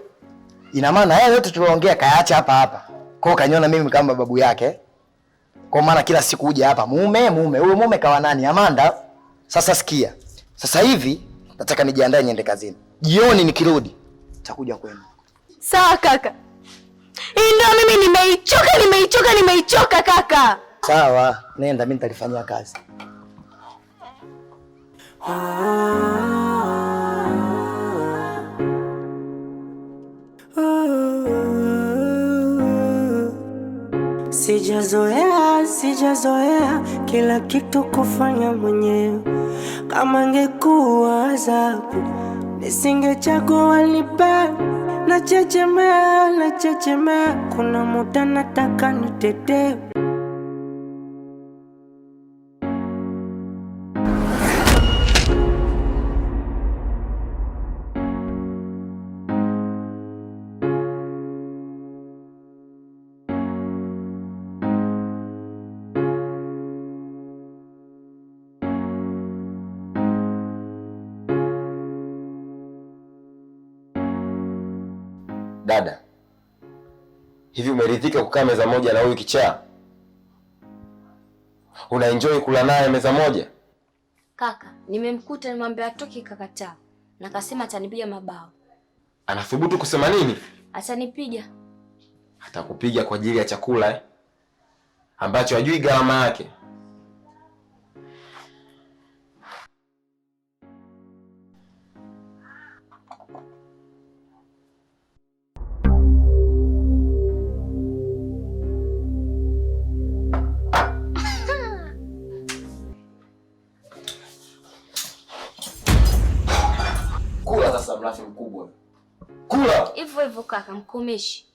ina maana yale yote tuliongea kayaacha hapa. Kwa hiyo kaniona mimi kama babu yake. Kwa maana kila siku uje hapa mume. Huyo mume kawa nani? Amanda. Sasa sikia. Sasa hivi nataka nijiandae niende kazini. Jioni nikirudi nitakuja kwenu. Sawa kaka. Ndio mimi nimeichoka kaka. Sawa, nenda mimi nitalifanyia kazi. Sijazoea kila kitu kufanya mwenyewe. Kama ngekuwa adhabu, nisingechagua nipe na chechemea, kuna muda nataka nitetee. Dada, hivi umeridhika kukaa meza moja na huyu kichaa? Unaenjoy kula naye meza moja? Kaka, nimemkuta nimwambia atoke kakataa. Na akasema atanipiga mabao. Anathubutu kusema nini? Atanipiga. Atakupiga kwa ajili ya chakula ambacho hajui gharama yake. Sasa mlafi mkubwa. Kula. Hivyo hivyo kaka, mkomeshi.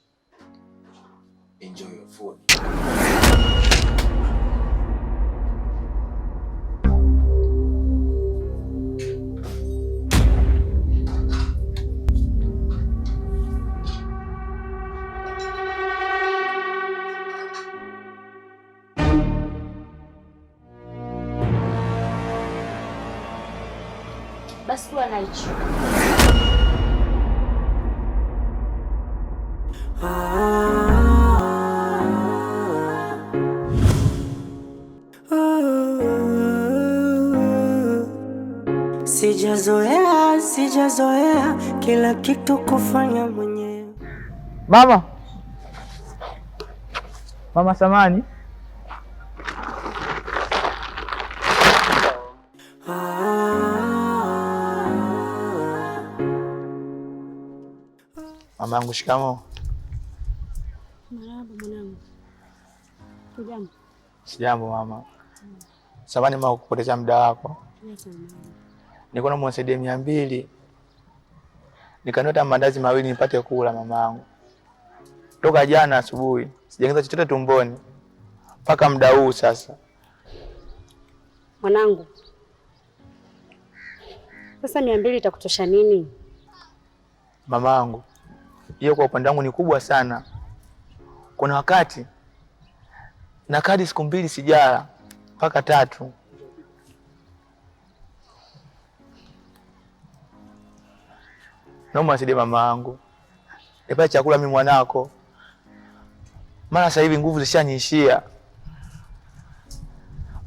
Enjoy your food. Basi kuwa na hicho. Sijazoea kila kitu kufanya mwenyewe. Mama. Mama samani. Mama yangu, shikamoo. Marahaba mwanangu. Hujambo? Sijambo mama. Samahani mama kupoteza muda wako. Niko na mwasaidie 200. Nikanota mandazi mawili nipate kula mama yangu. Toka jana asubuhi sijaingiza chochote tumboni mpaka muda huu sasa. Mwanangu, sasa 200 itakutosha nini? Mama yangu, hiyo kwa upande wangu ni kubwa sana. Kuna wakati na kadi siku 2 sijala mpaka 3. Naomba nisaidie mama yangu. Nipate chakula mimi mwanako. Maana sasa hivi nguvu zishaniishia.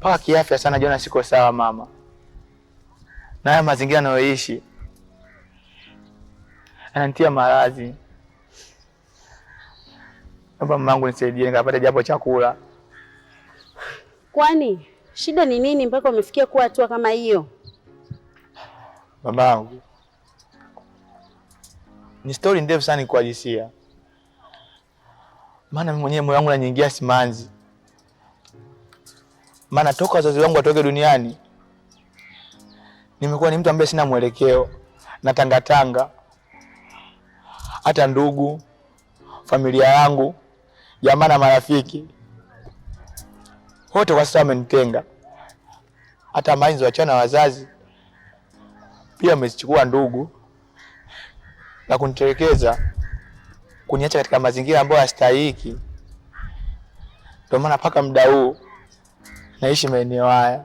Paka kiafya sana jiona siko sawa mama. Na haya mazingira nayoishi ananitia maradhi. Naomba mama yangu nisaidie nikapate japo chakula. Kwani shida ni nini mpaka umefikia kuwa hatua kama hiyo? Mama yangu, ni story ndefu sana kuhadisia. Maana mimi mwenyewe moyo wangu unaniingia simanzi. Maana toka wazazi wangu watoke duniani nimekuwa ni mtu ambaye sina mwelekeo na tangatanga. Hata ndugu, familia yangu, jamaa na marafiki wote kwa sasa wamenitenga. Hata mainzi wachana wazazi pia wamezichukua ndugu na kunitelekeza, kuniacha katika mazingira ambayo hastahiki. Ndio maana paka muda huu naishi maeneo haya.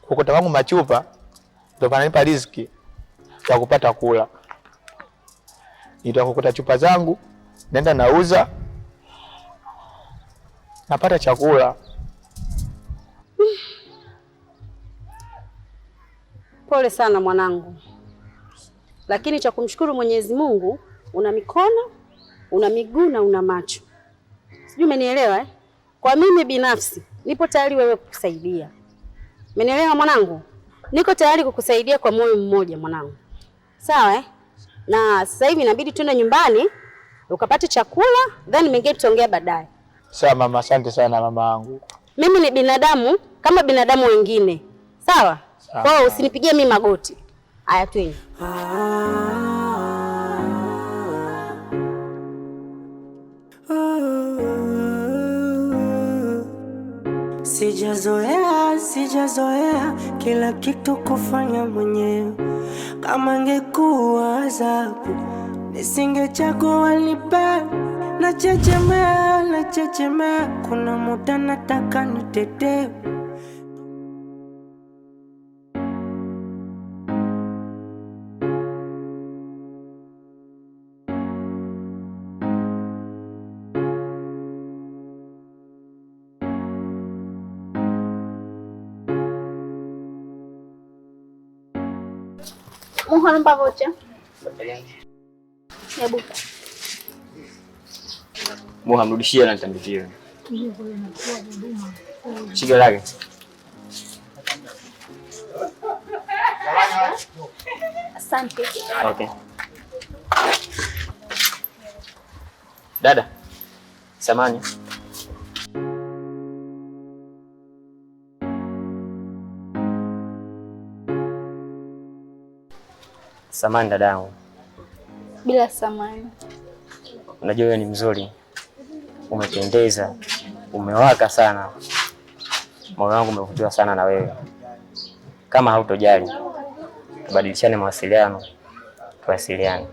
Kokota wangu machupa ndio pananipa riziki ya kupata kula. Nitokokota chupa zangu, naenda nauza, napata chakula. Pole sana mwanangu. Lakini cha kumshukuru Mwenyezi Mungu, una mikono, una miguu na una macho. Sijui umenielewa eh? Kwa mimi binafsi nipo tayari wewe kukusaidia. Umenielewa mwanangu? Niko tayari kukusaidia kwa moyo mmoja mwanangu. Sawa eh? Na sasa hivi inabidi tuende nyumbani ukapate chakula, then mengine tutaongea baadaye. Sawa mama, asante sana mama yangu. Mimi ni binadamu kama binadamu wengine. Sawa? Kwa hiyo usinipigie mimi magoti. Haya twende. Sijazoea kila kitu kufanya mwenyewe. Kama ingekuwa adhabu nisingechagua nipe. Nachechemea, kuna muda nataka nitetee. Mohon Pak Vocha. Hebu. Mohon mrudishie na nitambitie. Shiga lake. Asante. Okay. Dada. Samani. Samahani dadangu. Bila samahani. Unajua wewe ni mzuri. Umependeza. Umewaka sana. Moyo wangu umevutiwa sana na wewe. Kama hautojali, tubadilishane mawasiliano. Tuwasiliane.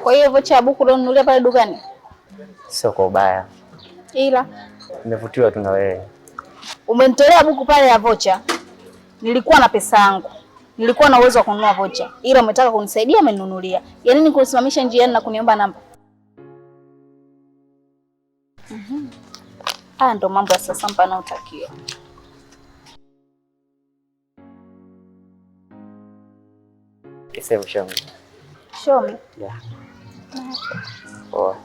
Kwa hiyo vocha ya buku unanunulia pale dukani? Sio kwa ubaya. Ila nimevutiwa tu na wewe. Umenitolea buku pale ya vocha. Nilikuwa na pesa yangu. Nilikuwa na uwezo wa kununua vocha. Ila umetaka kunisaidia umeninunulia. Ya nini kunisimamisha njiani na kuniomba namba? Ndo mambo ya sasa mpana utakiwa. Kisema show me. Show me? Yeah. Oh.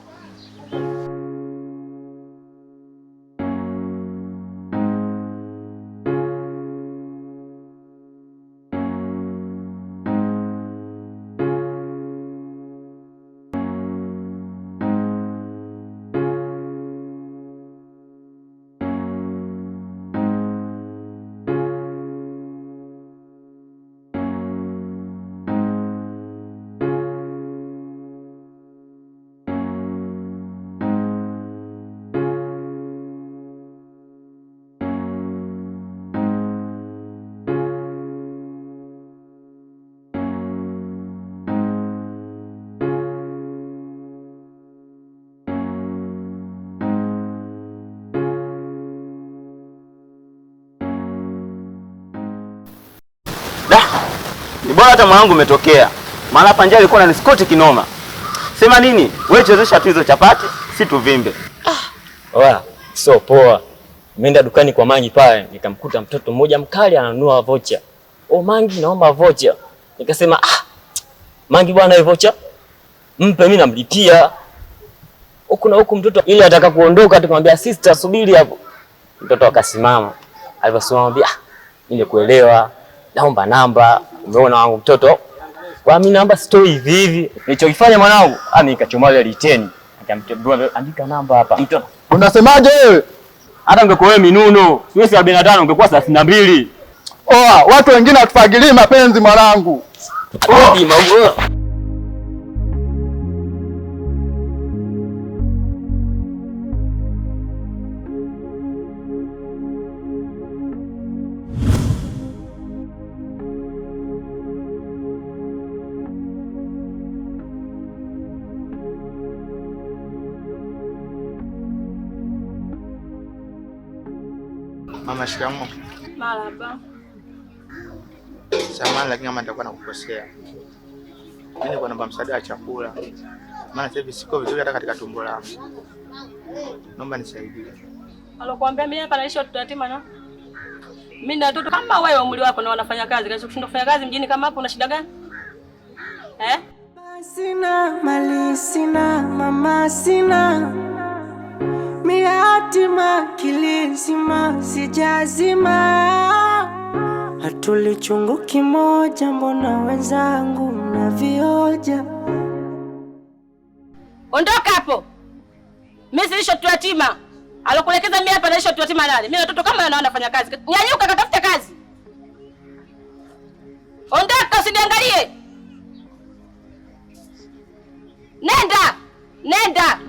Ni bora hata mwanangu umetokea. Maana hapa nje alikuwa ananiskoti kinoma. Sema nini? Wewe chezesha tu hizo chapati, si tuvimbe. Oa, so poa. Nimeenda dukani kwa Mangi pale, nikamkuta mtoto mmoja mkali ananunua vocha. Oh Mangi, naomba vocha. Nikasema Mangi bwana, hiyo vocha mpe, mimi namlipia. Huku na huku mtoto ili ataka kuondoka, tukamwambia sister subiri hapo. Mtoto akasimama. Aliposimama mimi nimekuelewa. Naomba namba. Umeona wangu mtoto. Kwa mimi namba story hivi hivi. Nilichokifanya mwanangu, nikachoma ile liteni. Nikamwambia andika namba hapa. Mtoto. Unasemaje wewe? Hata ungekuwa wewe minuno, wewe 45 ungekuwa 32. Oa, watu wengine watufagilii mapenzi mwanangu. Mama, shikamoo. Marhaba. Samahani lakini kama nitakuwa nakukosea. Mimi nilikuwa naomba msaada wa chakula. Maana sasa hivi siko vizuri hata katika tumbo langu. Naomba nisaidie. Alokuambia mimi hapa naishi watoto yatima na? Mimi na watoto kama wewe umri wako na wanafanya kazi. Kazi kushinda kufanya kazi mjini kama hapo una shida gani? Sina mali, sina mama, sina miatima, kilizima, sijazima. Hatuli chungu kimoja, mbona wenzangu mnavioja? Ondoka hapo. Mimi si watoto yatima. Alokuelekeza mimi hapa naishi watoto yatima nani? Mimi watoto kama wanafanya kazi. Nyanyuka katafute kazi. Ondoka usiniangalie. Nenda! Nenda!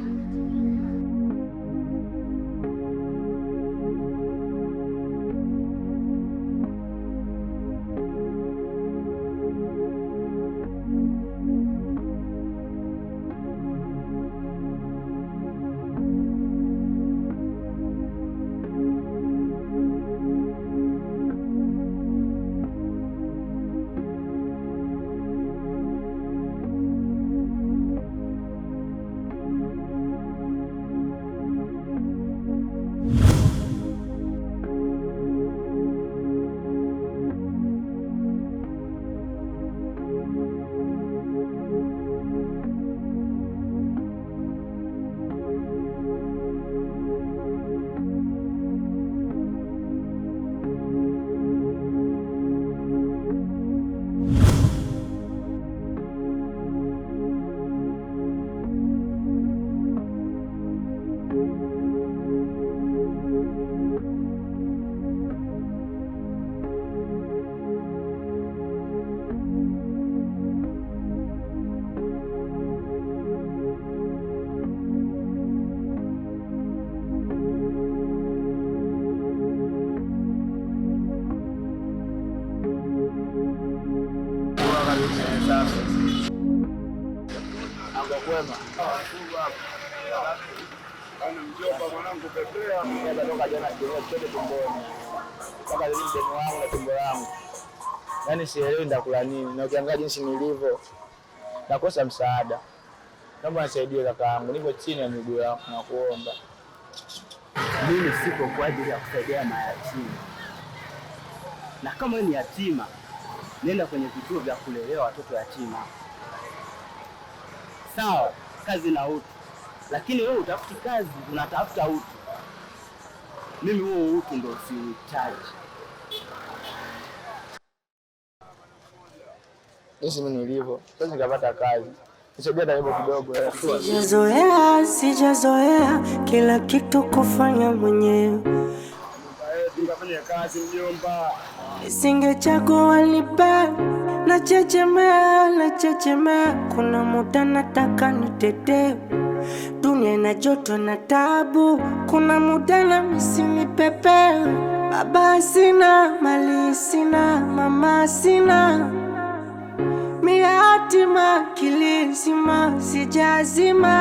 kwema. Mjomba mwanangu pepea. Natoka jana kidogo tumboni. Kama lile demu wangu na tumbo langu. Yaani sielewi ndakula nini. Na ukiangalia jinsi nilivyo nakosa msaada. Naomba nisaidie kakaangu. Niko chini ya miguu yako na kuomba. Mimi siko kwa ajili ya kusaidia mayatima. Na kama wewe ni yatima, nenda kwenye vituo vya kulelea watoto yatima. Sawa, kazi na utu. Lakini wewe utafuti kazi, unatafuta utu. Mimi huo utu ndio siuhitaji. Jinsi mimi nilivyo, sasa nikapata kazi. Nisogea hivyo kidogo. Sijazoea kila kitu kufanya mwenyewe. Ningafanya kazi mjomba. Singechagua nipe na chechemea. Kuna muda nataka nitetee. Dunia ina joto na tabu. Kuna muda na misi nipepe. Baba sina, mali sina, mama sina. Miatima kilizima sijazima.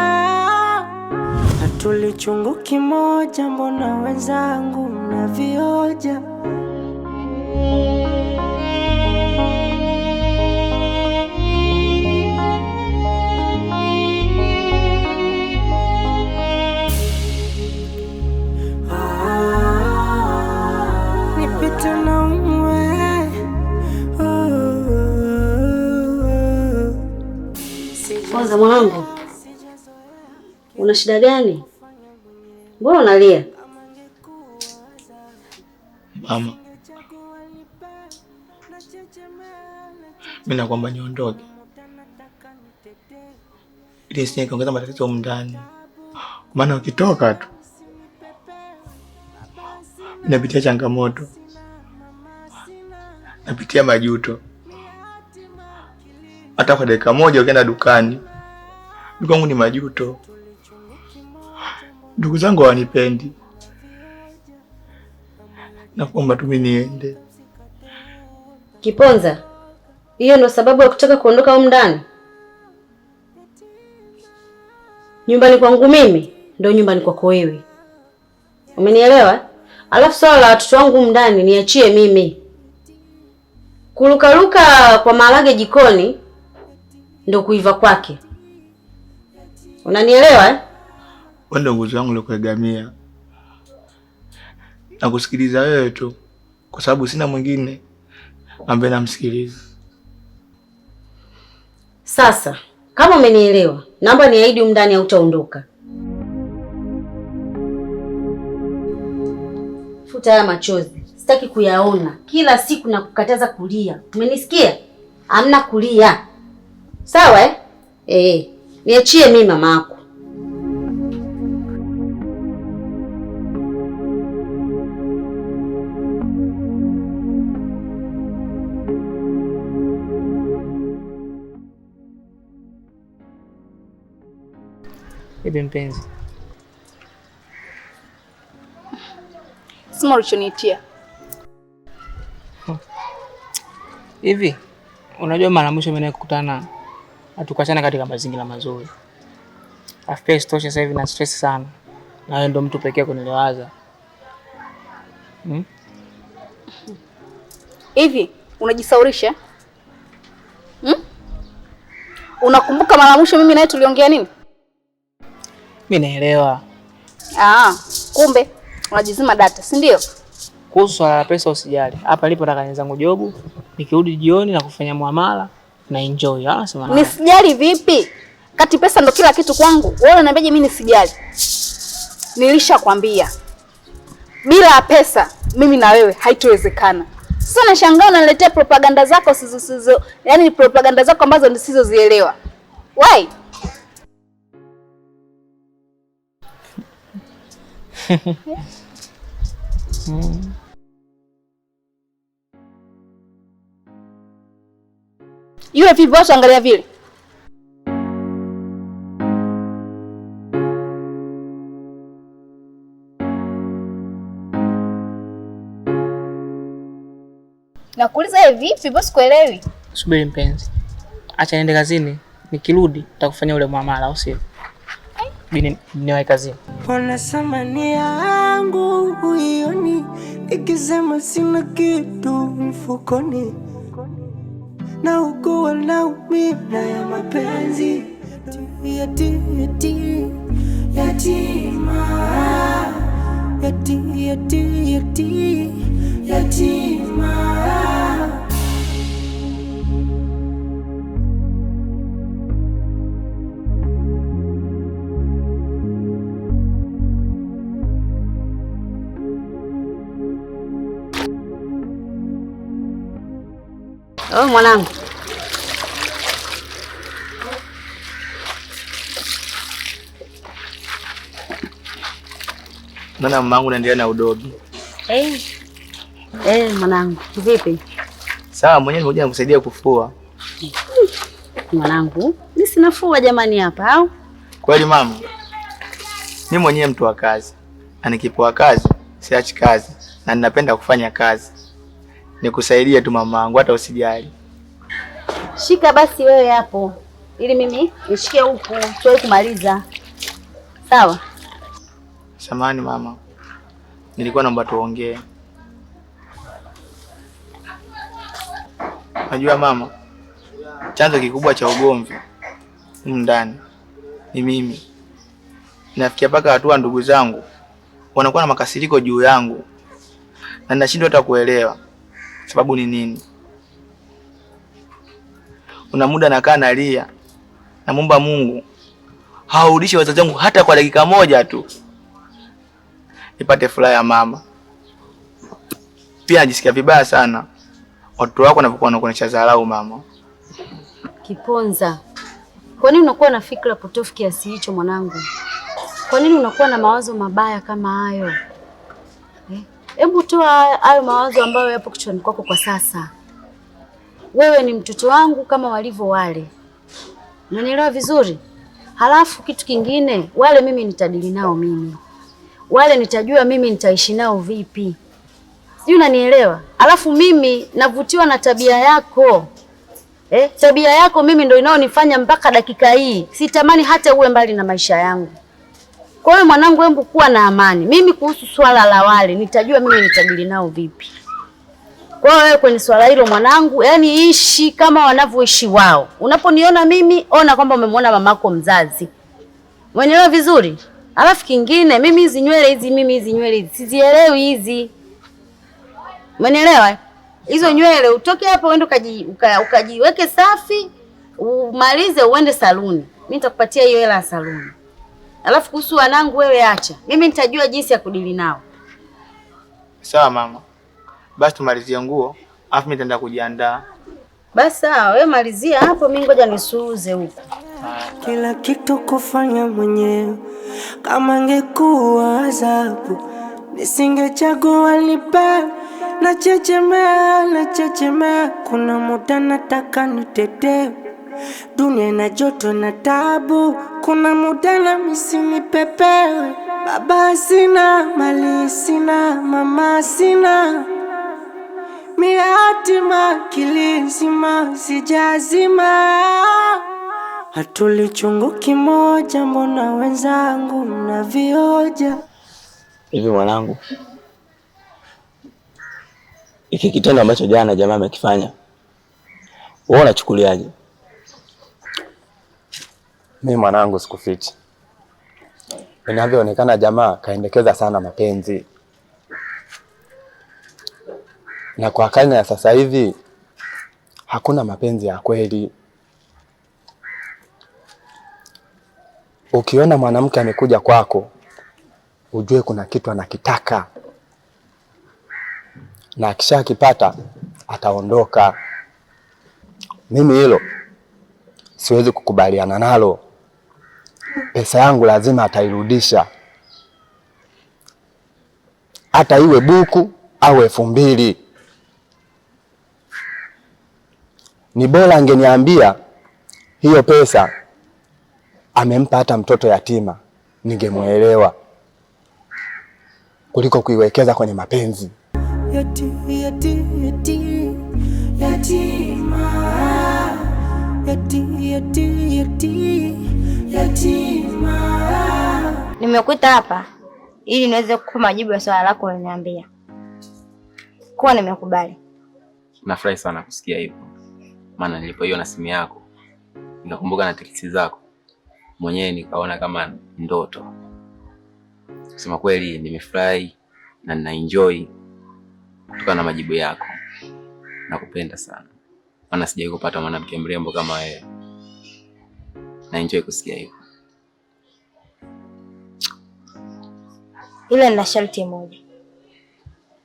Hatuli chungu kimoja, mbona wenzangu mnavioja? Nipite na umwe. Kwanza mwanangu, una shida gani? Mbona unalia? Mama, mimi nakwamba niondoke ili nisije kuongeza matatizo huko ndani, maana ukitoka tu napitia changamoto, napitia majuto. Hata kwa dakika moja ukienda dukani, ndugu yangu ni majuto. Ndugu zangu hawanipendi. Naomba tu mimi niende. Kiponza, hiyo ndo sababu ya kutaka kuondoka huko ndani? Nyumbani kwangu mimi ndo nyumbani kwako wewe. Umenielewa? Alafu swala la watoto wangu huko ndani niachie mimi. Kurukaruka kwa maharage jikoni ndo kuiva kwake. Unanielewa? Wewe ndo nguzo yangu lokuegamia. Na kusikiliza wewe tu kwa sababu sina mwingine ambaye namsikiliza. Sasa, kama umenielewa, naomba niahidi huko ndani hautaondoka. Futa haya machozi. Sitaki kuyaona. Kila siku nakukataza kulia. Umenisikia? Hamna kulia. Sawa niachie mimi mama yako. Hivi mpenzi, sima ulichoniitia. Hivi unajua mara mwisho mimi nakukutana hatukachana katika mazingira mazuri. After stosha sasa hivi na stress sana. Na wewe ndo mtu pekee kunilewaza. Hivi unajisaurisha? Unakumbuka mara mwisho mimi naye tuliongea nini? Mimi naelewa. Kumbe unajizima data, si ndio? Kuhusu swala la pesa usijali. Hapa lipo nataka nizangu jobu, nikirudi jioni na kufanya muamala na enjoy. Anasema nani? Nisijali vipi? Kati pesa ndo kila kitu kwangu. Wewe unaniambiaje mimi nisijali? Nilishakwambia. Bila pesa mimi na wewe haitowezekana. Sasa nashangaa unaniletea propaganda zako sizo, yani propaganda zako ambazo nisizozielewa. Why? Yule vipi watu angalia vile? Nakuuliza vipi boss, kuelewi? Subiri mpenzi. acha niende kazini. Nikirudi nitakufanyia ule muamala au sio? Bini niwahi kazini. Ona samani yangu huioni, ikisema sina kitu mfukoni, na uko wanaumia ya mapenzi. Yatima, yatima. Oh, mwanangu. Naona mamangu anaendelea na udogi. Mwanangu, vipi? Sawa, mwenyewe nimekuja nikusaidia kufua. Mwanangu, mimi sina fua jamani hapa au? Kweli mama. Mimi mwenyewe mtu wa kazi. Na nikipoa kazi, siachi kazi. Na ninapenda kufanya kazi. Nikusaidie tu mamangu, hata usijali. Shika basi wewe hapo ili mimi nishike huku tuwe kumaliza. Sawa? Samahani mama. Nilikuwa naomba tuongee. Unajua mama, chanzo kikubwa cha ugomvi humu ndani ni mimi. Nafikia mpaka hatua ndugu zangu wanakuwa na makasiriko juu yangu. Na ninashindwa hata kuelewa sababu ni nini. Una muda nakaa nalia, namuomba Mungu haurudishe wazazi wangu hata kwa dakika moja tu, nipate furaha ya mama. Pia najisikia vibaya sana watoto wako wanapokuwa wanakuonyesha dharau mama. Kiponza, kwa nini unakuwa na fikra potofu kiasi hicho mwanangu? Kwa nini unakuwa na mawazo mabaya kama hayo? Hebu toa hayo mawazo ambayo yapo kichwani kwako kwa sasa. Wewe ni mtoto wangu kama walivyo wale. Unanielewa vizuri? Halafu kitu kingine, wale mimi nitadili nao mimi. Wale nitajua mimi nitaishi nao vipi. Sijui unanielewa? Halafu mimi navutiwa na tabia yako. Tabia yako mimi ndio inaonifanya mpaka dakika hii sitamani hata uwe mbali na maisha yangu. Kwa hiyo mwanangu, hebu kuwa na amani. Mimi kuhusu swala la wale nitajua mimi nitadili nao vipi. Kwa hiyo wewe kwenye swala hilo mwanangu, yani ishi kama wanavyoishi wao. Unaponiona mimi, ona kwamba umemwona mamako mzazi. Umeelewa vizuri? Alafu kingine, mimi hizi nywele sizielewi hizi. Umeelewa? Hizo nywele utoke hapo uende ukajiweke safi, umalize uende saluni. Mimi nitakupatia hiyo hela ya saluni. Alafu kuhusu wanangu wewe acha. Mimi nitajua jinsi ya kudili nao. Sawa mama. Basi tumalizie nguo, afu mimi nitaenda kujiandaa. Basi sawa, wewe malizia hapo, mimi ngoja nisuuze huko. Kila kitu kufanya mwenyewe, kama ingekuwa adhabu nisingechagua nipe. Nachechemea, kuna muda nataka nitetee. Dunia ina joto na tabu, kuna muda na misi nipepewe. Baba sina, mali sina, mama sina, miatima kilizima sijazima. Hatuli chungu kimoja, mbona wenzangu na vioja. Hivi mwanangu, iki kitendo ambacho jana jamaa amekifanya, wewe unachukuliaje? Mimi mwanangu sikufiti. Inavyoonekana jamaa kaendekeza sana mapenzi. Na kwa karne ya sasa hivi hakuna mapenzi ya kweli. Ukiona mwanamke amekuja kwako, ujue kuna kitu anakitaka. Na akishakipata ataondoka. Mimi hilo siwezi kukubaliana nalo. Pesa yangu lazima atairudisha. Hata iwe buku au 2000. Ni bora angeniambia hiyo pesa amempa hata mtoto yatima, ningemuelewa kuliko kuiwekeza kwenye mapenzi. yatima. Nimekuita hapa ili niweze kukupa majibu ya swala lako uliniambia. Kuwa nimekubali. Nafurahi sana kusikia hivyo. Maana nilipoiona simu yako nikakumbuka na teksti zako. Mwenyewe nikaona kama ndoto. Kusema kweli nimefurahi na ninaenjoy kutokana na majibu yako. Nakupenda sana. Maana sijawahi kupata mwanamke mrembo kama wewe. Naenjoy kusikia hivyo. Ile nina sharti moja.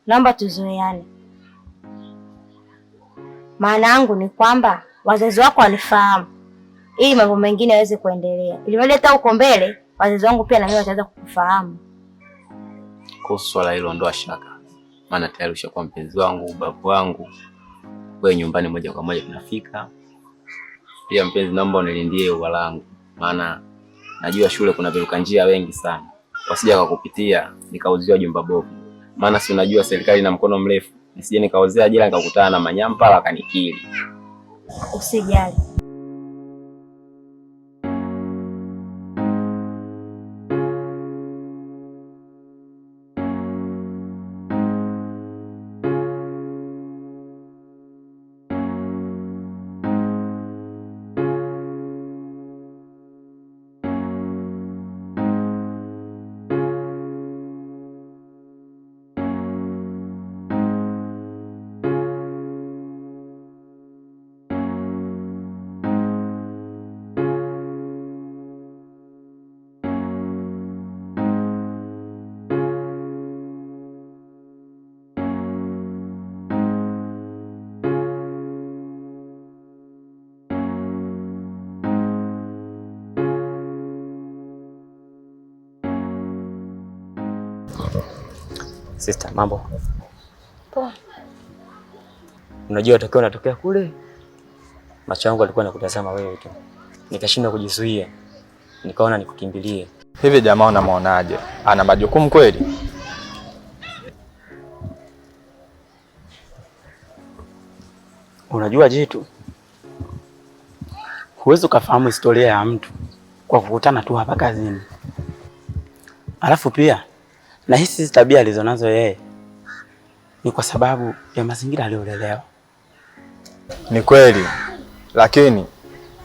Naomba tuzoeane. Maana yangu ni kwamba wazazi wako wanifahamu ili mambo mengine yaweze kuendelea. Ili hata uko mbele, wazazi wangu pia na mimi wataweza kukufahamu. Kuhusu swala hilo ondoa shaka. Maana tayari ushakuwa mpenzi wangu, babu wangu. Wewe nyumbani moja kwa moja tunafika. Pia mpenzi, naomba unilindie ua langu. Maana najua shule kuna viruka njia wengi sana. Wasija kukupitia nikauziwa jumba bovu. Maana si unajua serikali na mkono mrefu. Nisije nikaozea jela nikakutana na manyampa wakanikili. Usijali. Sister, mambo? Poa. Unajua tokeo unatokea kule. Macho yangu alikuwa nakutazama wewe tu. Nikashindwa kujizuia. Nikaona nikukimbilie. Hivi jamaa unamwonaje? Ana majukumu kweli? Unajua Jitu, huwezi ukafahamu historia ya mtu kwa kukutana tu hapa kazini. Alafu pia na hizi tabia alizonazo yeye ni kwa sababu ya mazingira aliyolelewa. Ni kweli, lakini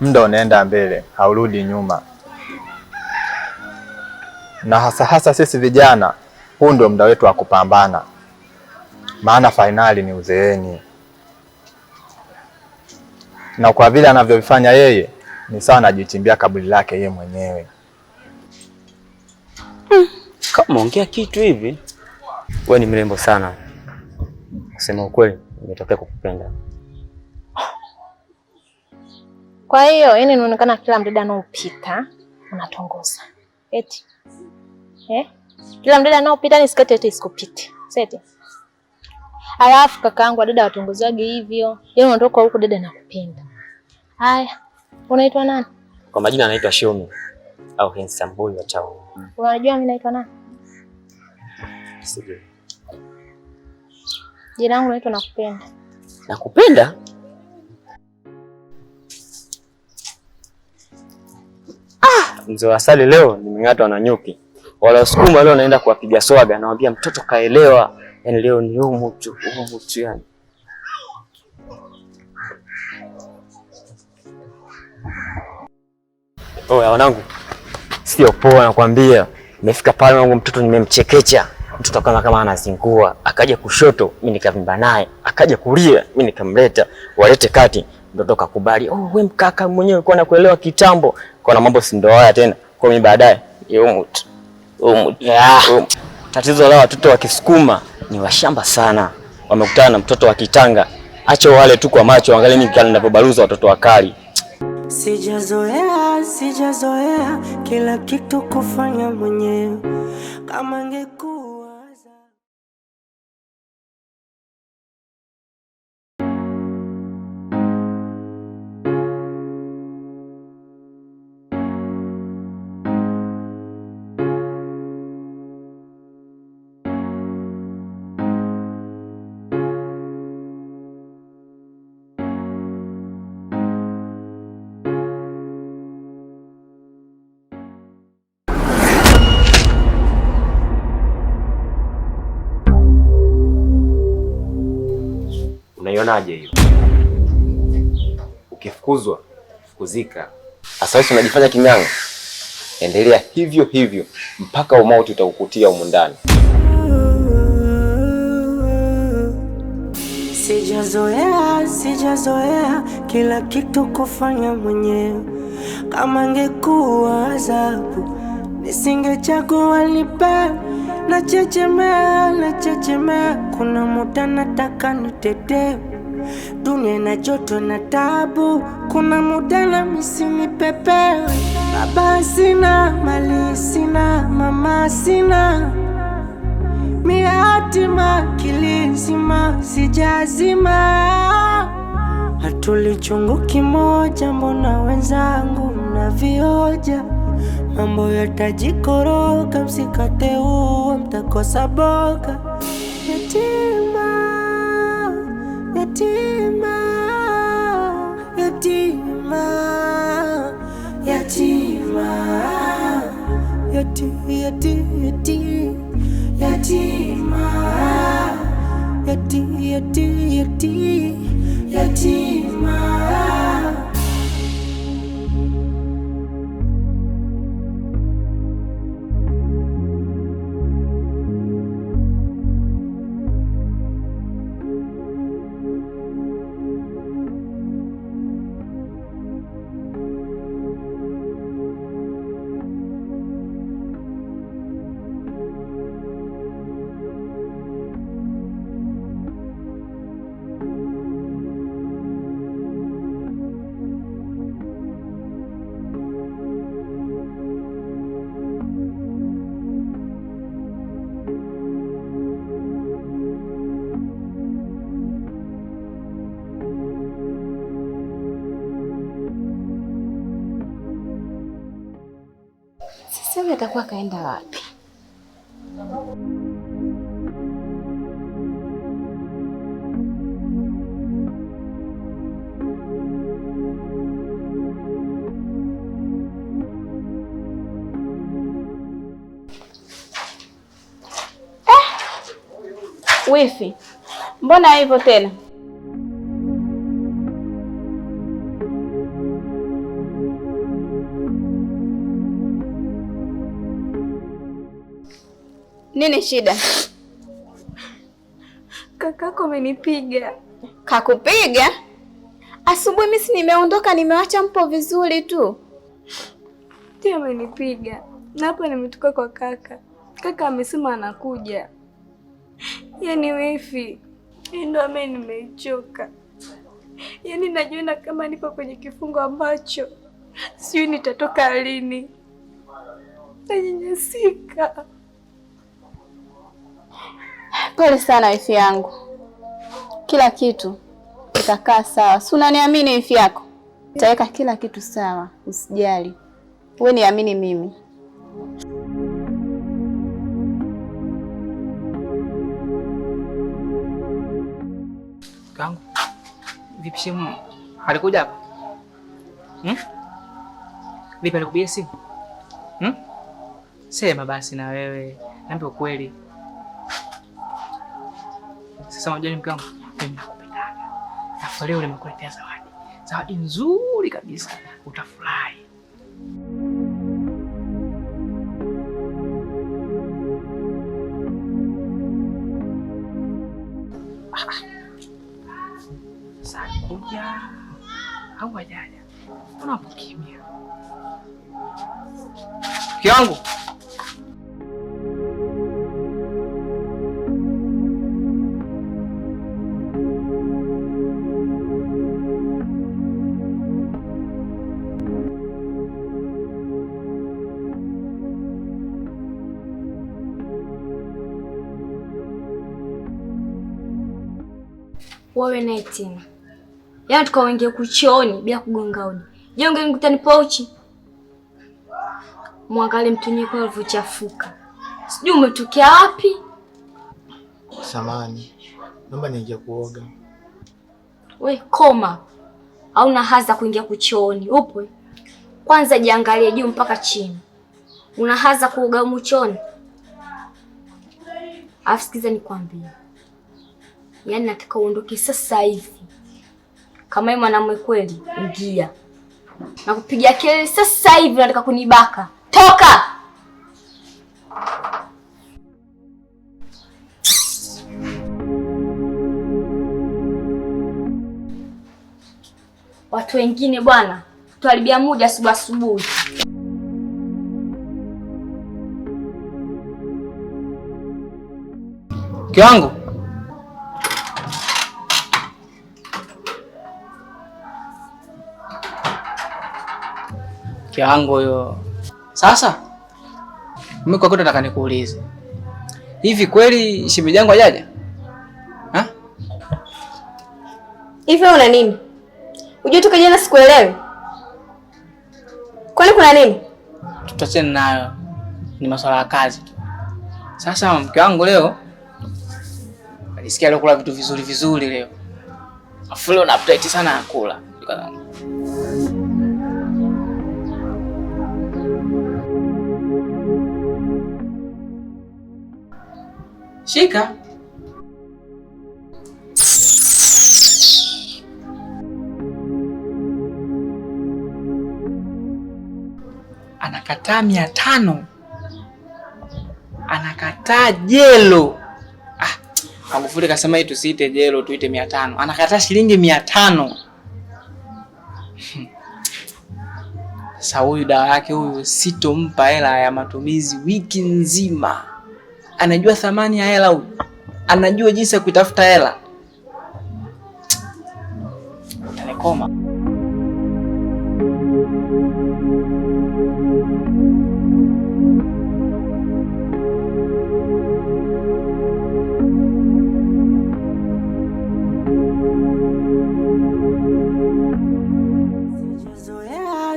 muda unaenda mbele, haurudi nyuma. Na hasa sisi vijana, huu ndio muda wetu wa kupambana. Maana fainali ni uzeeni. Na kwa vile anavyofanya yeye, ni sawa anajichimbia kaburi lake yeye mwenyewe. Kama ongea kitu hivi. Wewe ni mrembo sana. Kusema ukweli, nimetokea kukupenda. Kwa hiyo yani inaonekana kila mdada anaopita unatongoza. Eti. Kila mdada anaopita ni skati yote isikupite. Seti. Alafu kakaangu dada watongozage hivyo. Yeye unatoka huko dada nakupenda. Haya. Unaitwa nani? Kwa majina anaitwa Shomi au handsome boy wa town. Unajua mimi naitwa nani? Sijui. Jina langu naitwa Nakupenda. Nakupenda? Mzee wa Sali leo nimeng'atwa na nyuki. Wala Wasukuma leo naenda kuwapiga swaga, nawaambia mtoto kaelewa. Yaani leo ni humu tu yani. Oya wanangu. Sio poa nakwambia. Nimefika pale wangu mtoto nimemchekecha. Mtoto kama anazingua, akaja kushoto, mimi nikavimba naye, akaja kulia, mimi nikamleta, walete kati, mtoto kakubali. Oh, wewe mkaka mwenyewe ulikuwa unakuelewa kitambo. Kwa mambo si ndo haya tena. Kwa mimi baadaye, tatizo la watoto wa Kisukuma ni washamba sana. Wamekutana na mtoto wa Kitanga. Acha wale tu kwa macho, angalia mimi kile ninapobaruza watoto wakali. Sijazoea kila kitu kufanya mwenyewe. Kama ingekuwa Unaionaje hiyo? Ukifukuzwa, fukuzika. Sasa wewe unajifanya king'anga. Endelea hivyo hivyo mpaka umauti utakukutia humu ndani. Sijazoea kila kitu kufanya mwenyewe. Kama ingekuwa adhabu nisingechagua nipe. Nachechemea, kuna muda nataka nitetee. Dunia ina joto na tabu, kuna muda na misi nipepewe. Baba sina, mali sina, mama sina, miatima kilizima sijazima. Hatuli chungu kimoja, mbona wenzangu mnavioja? Mambo yatajikoroga, msikate uo mtakosa boga. Yatima, yatima, yatima, yatima, yatima. Sasa atakuwa kaenda wapi? Wifi, mbona hivyo tena? Nini shida? Kakako amenipiga. Kakupiga? Asubuhi mimi nimeondoka, nimewacha mpo vizuri tu. Ndiye amenipiga. Na hapa nimetoka kwa kaka. Kaka amesema anakuja. Yaani wifi, ndio ame nimechoka. Yaani najiona kama nipo kwenye kifungo ambacho sijui nitatoka lini. Nanyanyasika. Pole sana wifi yangu. Kila kitu kitakaa sawa. Si unaniamini wifi yako? Nitaweka kila kitu sawa, usijali. Wewe niamini mimi. Kangu. Vipi simu? Alikuja hapa? Vipi alikupigia simu? Sema basi na wewe. Niambie ukweli. Sasa unajua mke wangu, mimi nakupenda. Na leo nimekuletea zawadi. Zawadi nzuri kabisa. Utafurahi. Sasa kuja au hajaja? Unapo kimya. Mke wangu. Wewe naye tena. Yaani tukawaingia kuchooni bila kugonga hodi. Je, ungenikuta ni pochi? Mwangalie mtunyiko alivyochafuka. Sijui umetokea wapi? Samahani. Naomba niingie kuoga. We koma. Hauna haza kuingia kuchooni. Upo? Kwanza jiangalie juu mpaka chini. Una haza kuoga mchoni? Afu sikiza nikwambie. Yaani nataka uondoke sasa hivi. Kama wewe mwanamume kweli, ingia. Na kupiga kelele sasa hivi nataka kunibaka. Toka! Watu wengine bwana, tuharibia muda asubuhi. Mke wangu. Mke wangu huyo. Sasa mimi kwa kweli nataka nikuulize. Hivi kweli shemeji yangu hajaja? Hivi una nini? Unajua toka jana sikuelewi. Kwani kuna nini? Tutachana nayo. Ni masuala ya kazi tu. Sasa mke wangu leo alisikia leo kula vitu vizuri leo. Afu leo na appetite sana ya kula. Shika. Anakataa 500. Anakataa jelo. Magufuli kasema hii tusiite jelo tuite 500. Anakataa shilingi 500. Sasa huyu dawa yake huyu sitompa hela ya matumizi wiki nzima. Anajua thamani ya hela huyu. Anajua jinsi ya kutafuta hela. Atakoma.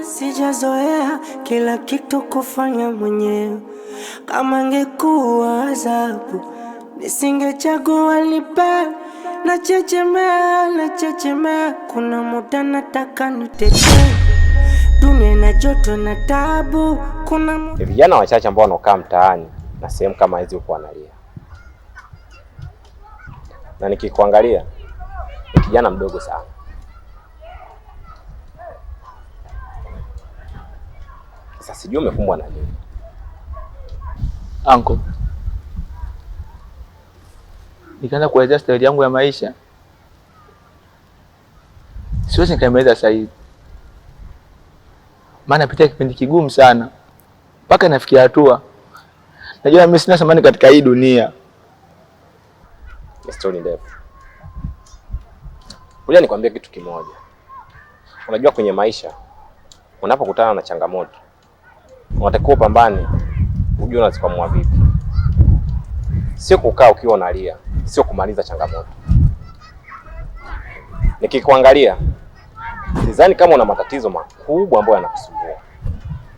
Sijazoea kila kitu kufanya mwenyewe. Kama angekuwa adhabu nisingechagua nipe. Nachechemea, kuna muda nataka nitetee. Dunia ina joto na taabu. Kuna muda vijana wachache ambao wanakaa mtaani na sehemu kama hizi huko wanalia. Na nikikuangalia ni kijana mdogo sana. Sasa sijui umekumbwa na nini. Anko, nikaanza kuelezea staili yangu ya maisha. Siwezi nikaimaliza sasa hivi. Maana napitia kipindi kigumu sana. Mpaka nafikia hatua najua mimi sina thamani katika hii dunia. Ni story ndefu. Ngoja nikwambie kitu kimoja. Unajua kwenye maisha unapokutana na changamoto unatakiwa upambane, ujue unazikwamua vipi. Sio kukaa ukiwa unalia, sio kumaliza changamoto. Nikikuangalia sidhani kama una matatizo makubwa ambayo yanakusumbua.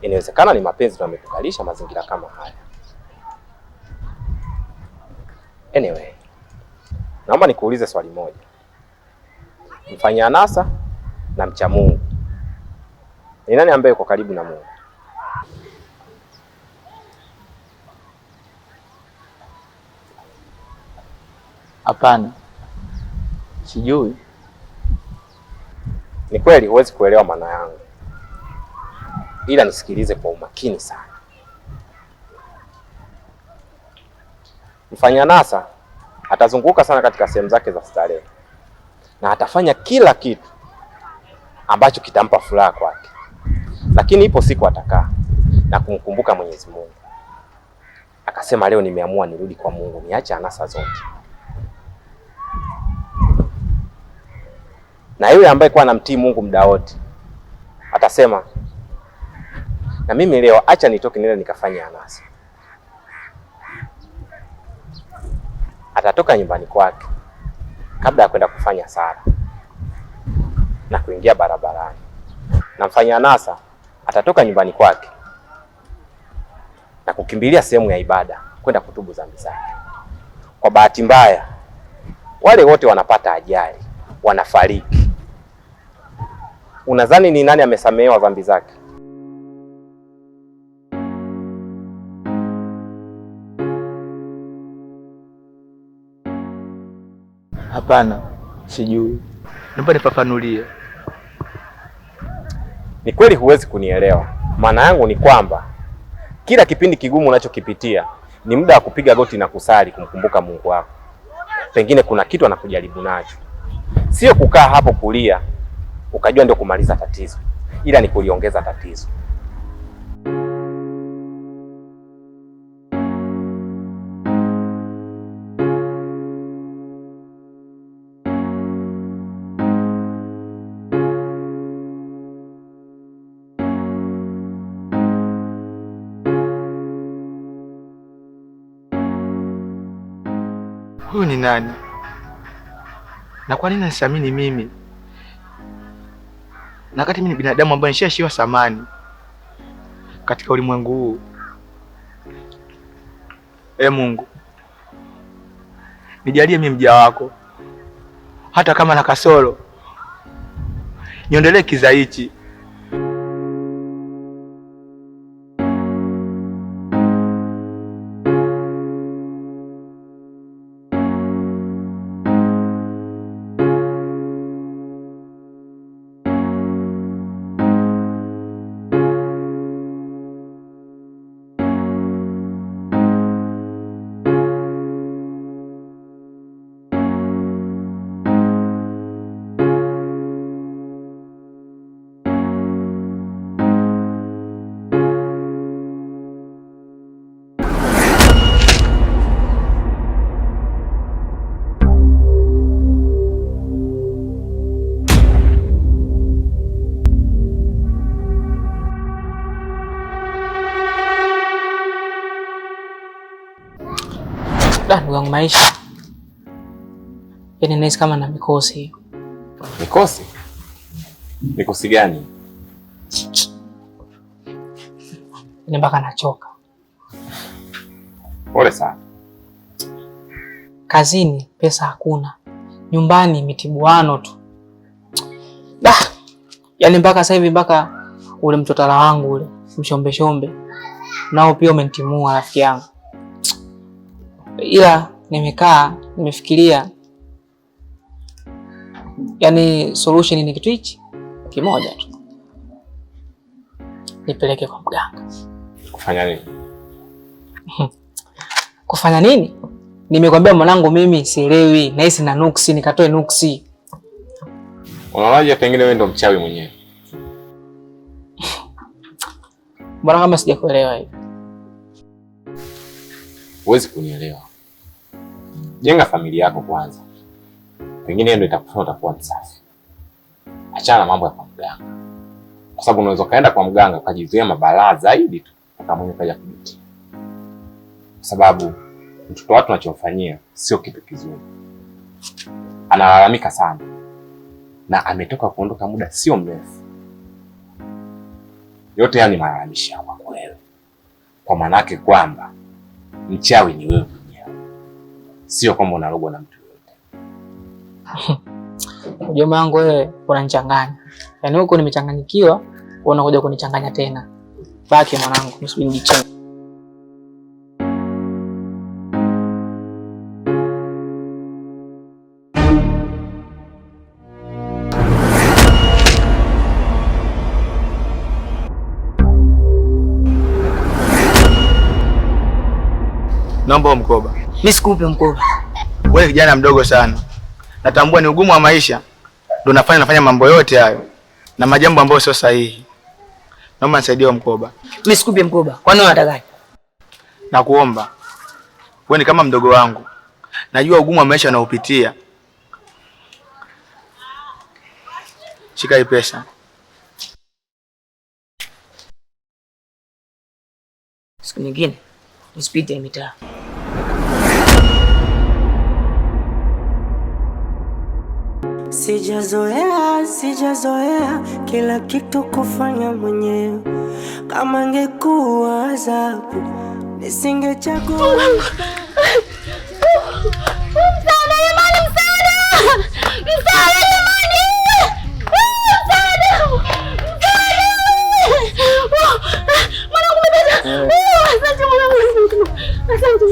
Inawezekana ni mapenzi ndio yamekukalisha mazingira kama haya. Anyway, naomba nikuulize swali moja. Mfanya anasa na mcha Mungu, ni nani ambaye yuko karibu na Mungu? Hapana. Sijui. Ni kweli huwezi kuelewa maana yangu. Ila nisikilize kwa umakini sana. Mfanya nasa atazunguka sana katika sehemu zake za starehe. Na atafanya kila kitu ambacho kitampa furaha kwake. Lakini ipo siku atakaa na kumkumbuka Mwenyezi Mungu. Akasema leo nimeamua nirudi kwa Mungu, niache anasa zote. Na yule ambaye kwa anamtii Mungu muda wote atasema na mimi leo acha nitoke nile nikafanya anasa. Atatoka nyumbani kwake kabla ya kwenda kufanya sala na kuingia barabarani. Na mfanya anasa atatoka nyumbani kwake na kukimbilia sehemu ya ibada kwenda kutubu dhambi zake. Kwa bahati mbaya wale wote wanapata ajali, wanafariki. Unadhani ni nani amesamehewa dhambi zake? Hapana, sijui. Naomba nifafanulie. Ni kweli huwezi kunielewa. Maana yangu ni kwamba kila kipindi kigumu unachokipitia ni muda wa kupiga goti na kusali kumkumbuka Mungu wako. Pengine kuna kitu anakujaribu nacho. Sio kukaa hapo kulia ukajua ndio kumaliza tatizo, ila ni kuliongeza tatizo. Huyu ni nani? Na kwa nini anisamini mimi? Na wakati mimi ni binadamu ambaye nishashiwa samani katika ulimwengu huu. Mungu, nijalie mimi mja wako, hata kama na kasoro, niondelee kiza hichi. Ndugu yangu maisha. Yaani nahisi kama na mikosi. Mikosi? Mikosi gani? Ni mpaka nachoka. Pole sana. Kazini pesa hakuna. Nyumbani mitibuano tu. Yaani mpaka sasa hivi mpaka ule mtotala wangu ule mshombe shombe nao pia umenitimua rafiki yangu. Ila nimekaa nimefikiria, yaani solution ni kitu hichi kimoja tu, nipeleke kwa mganga. Kufanya nini? Kufanya nini? Nimekwambia mwanangu, mimi sielewi, nahisi na nuksi, nikatoe nuksi. Unaonaje pengine wewe ndo mchawi mwenyewe? Mbona kama sijakuelewa hivi? Huwezi kunielewa. Jenga familia yako kwanza. Pengine ndio itakufanya utakuwa msafi. Achana na mambo ya kwa mganga. Kwa sababu unaweza kaenda kwa mganga ukajizuia mabalaa zaidi tu mpaka mwenyewe kaja kujutia. Kwa sababu mtoto watu anachomfanyia sio kitu kizuri. Analalamika sana. Na ametoka kuondoka muda sio mrefu. Yote yani malalamisho kwa kweli. Kwa maana yake kwamba mchawi ni wewe mwenyewe. Sio kwamba unarogwa na mtu yote. Mjomba wangu wewe unanichanganya. Yaani huko nimechanganyikiwa, unakuja kunichanganya tena. Baki mwanangu, msubiri nijicheke. Naomba mkoba. Mimi sikupe mkoba. Wewe kijana mdogo sana. Natambua ni ugumu wa maisha ndio nafanya mambo yote hayo na majambo ambayo sio sahihi. Naomba nisaidie mkoba. Mimi sikupe mkoba. Kwani unataka? Nakuomba. Wewe ni kama mdogo wangu. Najua ugumu wa maisha unaopitia. Shika hii pesa. Siku nyingine usipite mitaa. Sijazoea kila kitu kufanya mwenyewe. Kama ingekuwa adhabu nisingechagua. Msaada jamani, msaada! Msaada jamani! Msaada! Mwanangu umepata. Asante mwanangu. Asante.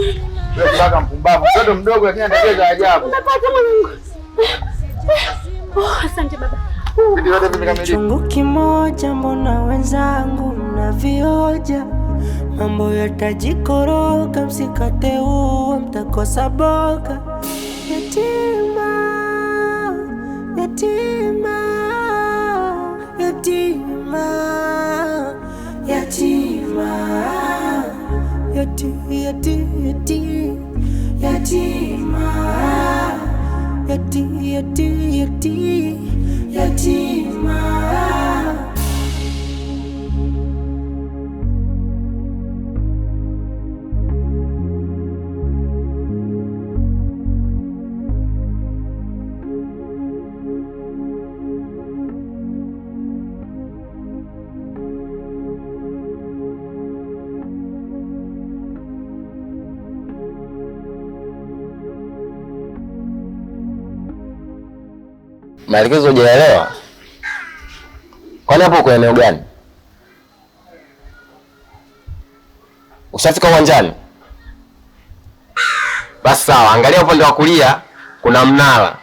Wewe kaka mpumbavu. Mtoto mdogo lakini anategeza ajabu. Umepata mwanangu. Asante baba. Chungu kimoja, mbona wenzangu mnavioja? Mambo yatajikoroga, msikate uwa mtakosa boga. Yatima, yatima, yatima, yatima, yatima, yatima. Maelekezo hujaelewa? Kwani hapo uko eneo gani? Ushafika uwanjani? Basi sawa, angalia upande wa kulia kuna mnara.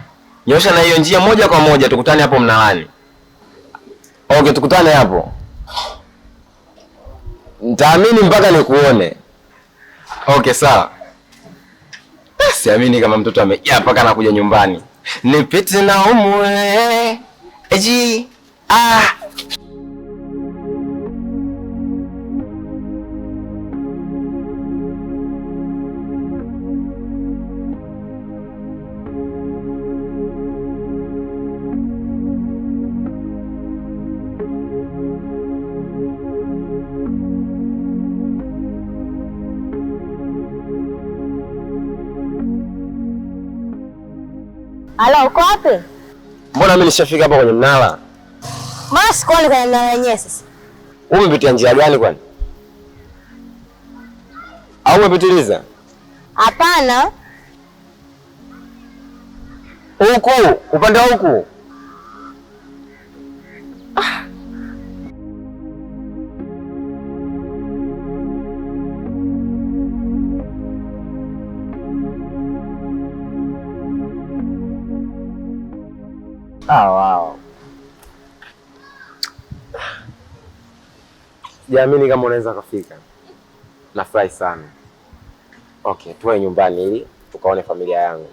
Nyosha na hiyo njia moja kwa moja tukutane hapo mnarani. Okay, tukutane hapo. Nitaamini mpaka nikuone. Okay, sawa. Siamini kama mtoto amejaa mpaka anakuja nyumbani. Nipite na umwe. Eji. Halo, uko wapi? Mbona mimi nishafika hapa kwenye mnara? Mbona sikuoni kwenye mnara wenyewe sasa? Umepitia njia gani kwani? Au umepitiliza? Hapana. Huku, upande wa huku. Wow. Sijaamini kama unaweza kufika. Nafurahi sana. Okay, tuwe nyumbani ili tukaone familia yangu.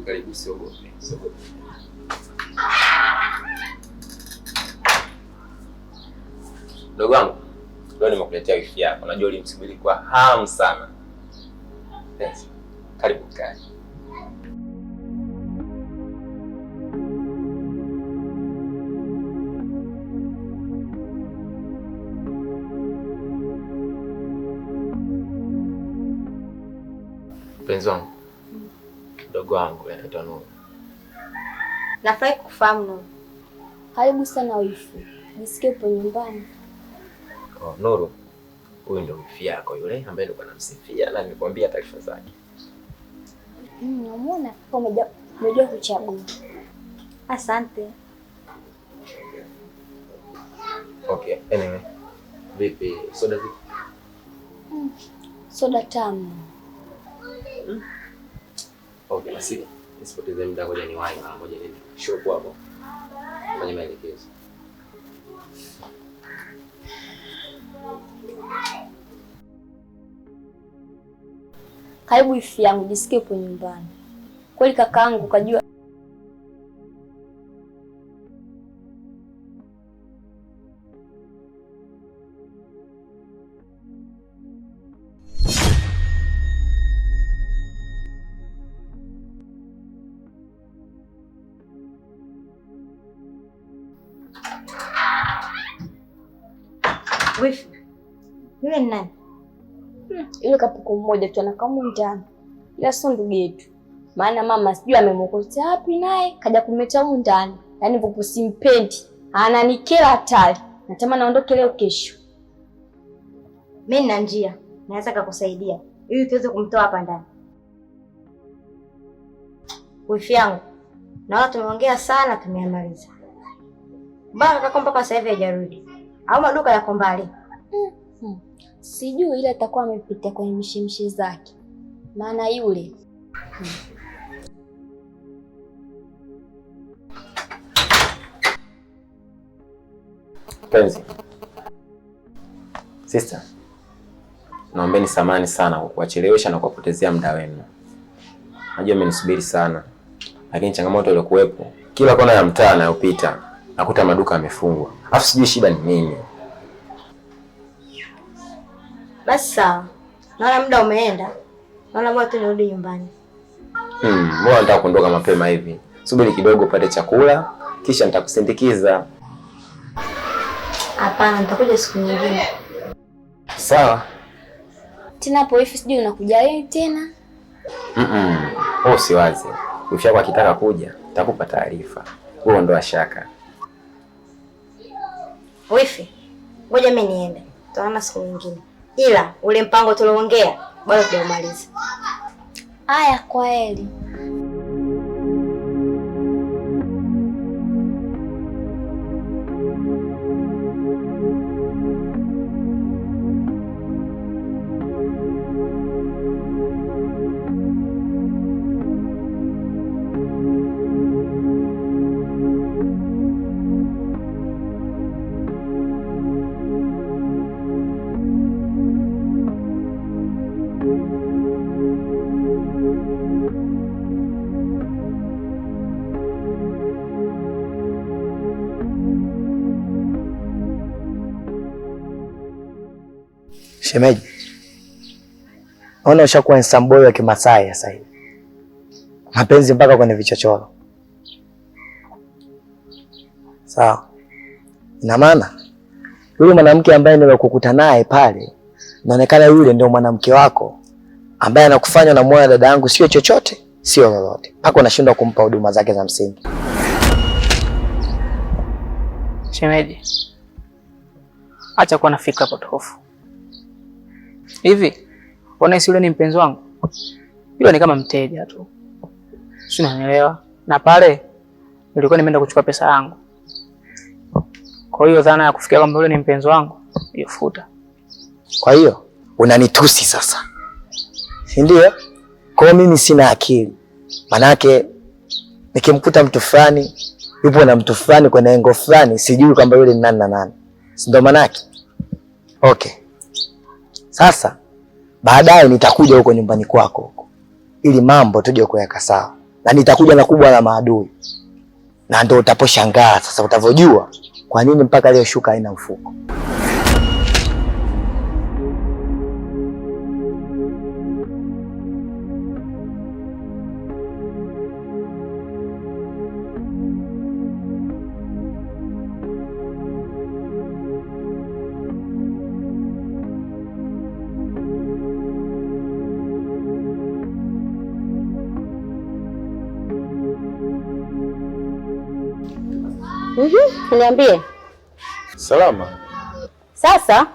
Karibu, usiogope. Ndugu wangu, leo nimekuletea wifi yako. Najua ulimsubiri kwa hamu sana. Karibu kae. Mpenzi wangu, mdogo wangu anaitwa Nuru. Nafurahi kukufahamu Nuru. Karibu sana wifi. Jisikie upo nyumbani. Oh, Nuru, huyu ndio wifi yako yule ambaye nilikuwa namsifia na nilikwambia taarifa zake. Namuona umejua kuchagua. Asante. Okay, anyway. Vipi, soda vipi? Soda tamu. Okay, basi nisipoteze muda, ngoja niwahi mara moja nini. Shop hapo. Fanya maelekezo. Karibu wifi yangu, jisikie upo nyumbani. Kweli kakaangu kajua Wifi. Yule ni nani? Yule kapuku mmoja tu anakaa humu ndani. Ila sio ndugu yetu. Maana mama sijui amemokota wapi naye kaja kumleta humu ndani. Yaani vupu simpendi. Ananikera hatari. Natamani naondoke leo kesho. Mimi nina njia. Naweza kukusaidia ili tuweze kumtoa hapa ndani. Wifi yangu. Naona tumeongea sana tumeamaliza. Baba kaka mpaka sasa hivi hajarudi. Au maduka yako mbali? Sijui ila atakuwa amepitia kwenye mishimshi zake. Maana yule. Penzi. Sister. Naombeni samahani sana kwa kuwachelewesha na kuwapotezea muda wenu. Najua mmenisubiri sana. Lakini changamoto ile kuwepo. Kila kona ya mtaa anayopita nakuta maduka yamefungwa. Alafu sijui shida ni nini. Basi sawa. Naona muda umeenda. Naona bora tu nirudi nyumbani. Mbona nataka kuondoka mapema hivi? Subiri kidogo upate chakula, kisha nitakusindikiza. Hapana, nitakuja siku nyingine. Sawa. Tena hapo hivi sijui unakuja leo tena? Oh, siwazi. Wifi yako akitaka kuja, nitakupa taarifa. Wewe ondoa shaka. Wifi, ngoja mimi niende. Tutaona siku nyingine. Ila ule mpango tulioongea bado tujaumaliza. Haya, kwaheri. Shemeji, naona ushakuwa nsamboi wa Kimasai sasa hivi. Mapenzi mpaka kwenye vichochoro. Sawa. Ina maana yule mwanamke ambaye nilokukuta naye pale, inaonekana yule ndio mwanamke wako ambaye anakufanya na moyo dada yangu sio chochote, sio lolote. Mpaka unashindwa kumpa huduma zake za msingi. Shemeji, acha kuwa na fikra potofu. Hivi, unahisi yule ni mpenzi wangu? Yule ni kama mteja tu. Si unanielewa? Na pale nilikuwa nimeenda kuchukua pesa yangu. Kwa hiyo dhana ya kufikia kwamba yule ni mpenzi wangu, ifuta. Kwa hiyo unanitusi sasa. Si ndio? Kwa mimi sina akili. Manake nikimkuta mtu fulani yupo na mtu fulani kwenye engo fulani, sijui kwamba yule ni nani na nani. Si ndio manake? Okay. Sasa baadaye nitakuja huko nyumbani kwako huko ili mambo tuje kuweka sawa, na nitakuja na kubwa la maadui, na ndio utaposhangaa sasa, utavojua kwa nini mpaka leo shuka haina mfuko. Niambie. Salama. Sasa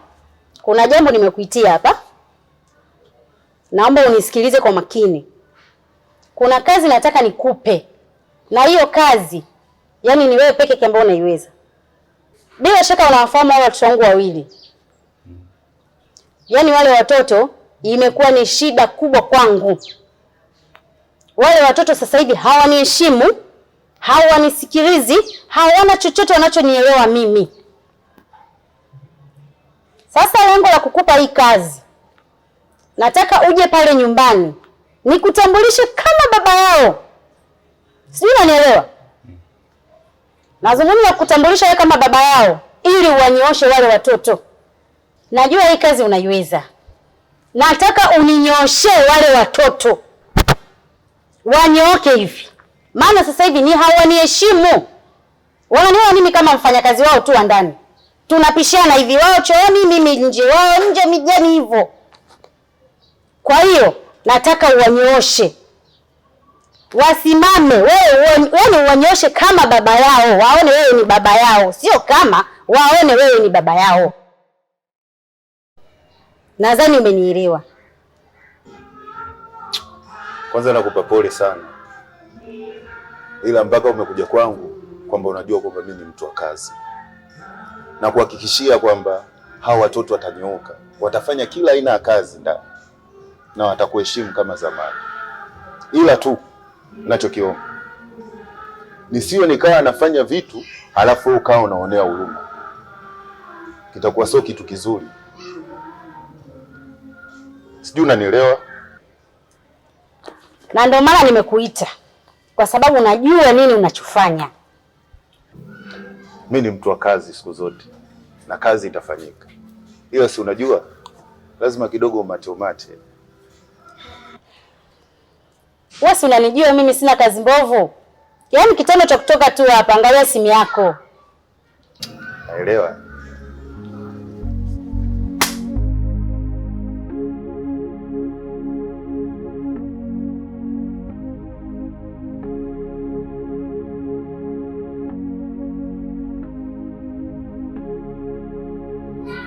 kuna jambo nimekuitia hapa. Naomba unisikilize kwa makini. Kuna kazi nataka nikupe. Na hiyo kazi, yani ni wewe peke yake ambaye unaiweza. Bila shaka unawafahamu wale watoto wangu wawili. Yani wale watoto imekuwa ni shida kubwa kwangu. Wale watoto sasa hivi hawaniheshimu, hawanisikilizi, hawana chochote wanachonielewa mimi. Sasa lengo la kukupa hii kazi, nataka uje pale nyumbani nikutambulishe kama baba yao. Sijui unanielewa? Nazungumza kukutambulisha wewe kama baba yao ili uwanyooshe wale watoto. Najua hii kazi unaiweza. Nataka uninyoshe wale watoto. Wanyooke hivi. Maana sasa hivi ni hawaniheshimu. Wananiona mimi kama mfanyakazi wao tu wa ndani. tunapishana hivi, wao chooni, mimi nje, wao nje mijani hivyo. Kwa hiyo nataka uwanyooshe, wasimame wewe, uwanyooshe kama baba yao, waone wewe ni baba yao, sio kama waone wewe ni baba yao. Nadhani umenielewa. Kwanza nakupa pole sana, ila mpaka umekuja kwangu kwamba unajua kwamba mimi ni mtu wa kazi, na kuhakikishia kwamba hao watoto watanyooka, watafanya kila aina ya kazi ndani na watakuheshimu kama zamani. Ila tu ninachokiomba nisiwe nikawa nafanya vitu halafu ukawa unaonea huruma, kitakuwa sio kitu kizuri. Sijui unanielewa? Na ndio maana nimekuita, kwa sababu najua nini unachofanya. Mimi ni mtu wa kazi siku zote, na kazi itafanyika. Ila si unajua lazima kidogo umate. Wewe si unanijua mimi sina kazi mbovu. Yaani kitendo cha kutoka tu hapa, angalia simu yako. Naelewa.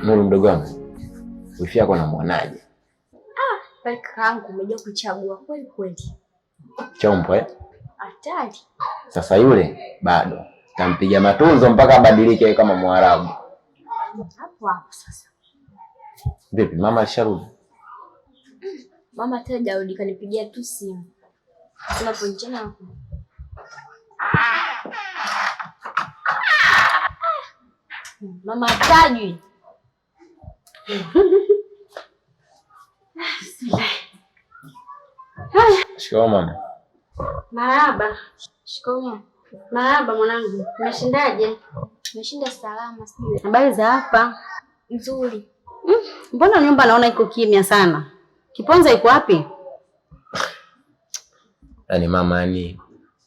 Nuru mdogo wangu, wifi yako na mwanaje? Pale kakaangu umejua kuchagua kweli kweli. Chombo Hatari. Sasa yule bado tampiga matunzo mpaka abadilike kama Mwarabu. Hapo sasa. Vipi mama alisharudi? Mama tena hajarudi, kanipigia tu simu. Tunaponjana hapo. Mama hatajui. Shikamoo mama. Marahaba. Shikamoo. Marahaba mwanangu. Umeshindaje? Umeshinda salama sijui. Habari za hapa? Nzuri. Mbona nyumba naona iko kimya sana? Kiponza iko wapi? Yaani mama, yani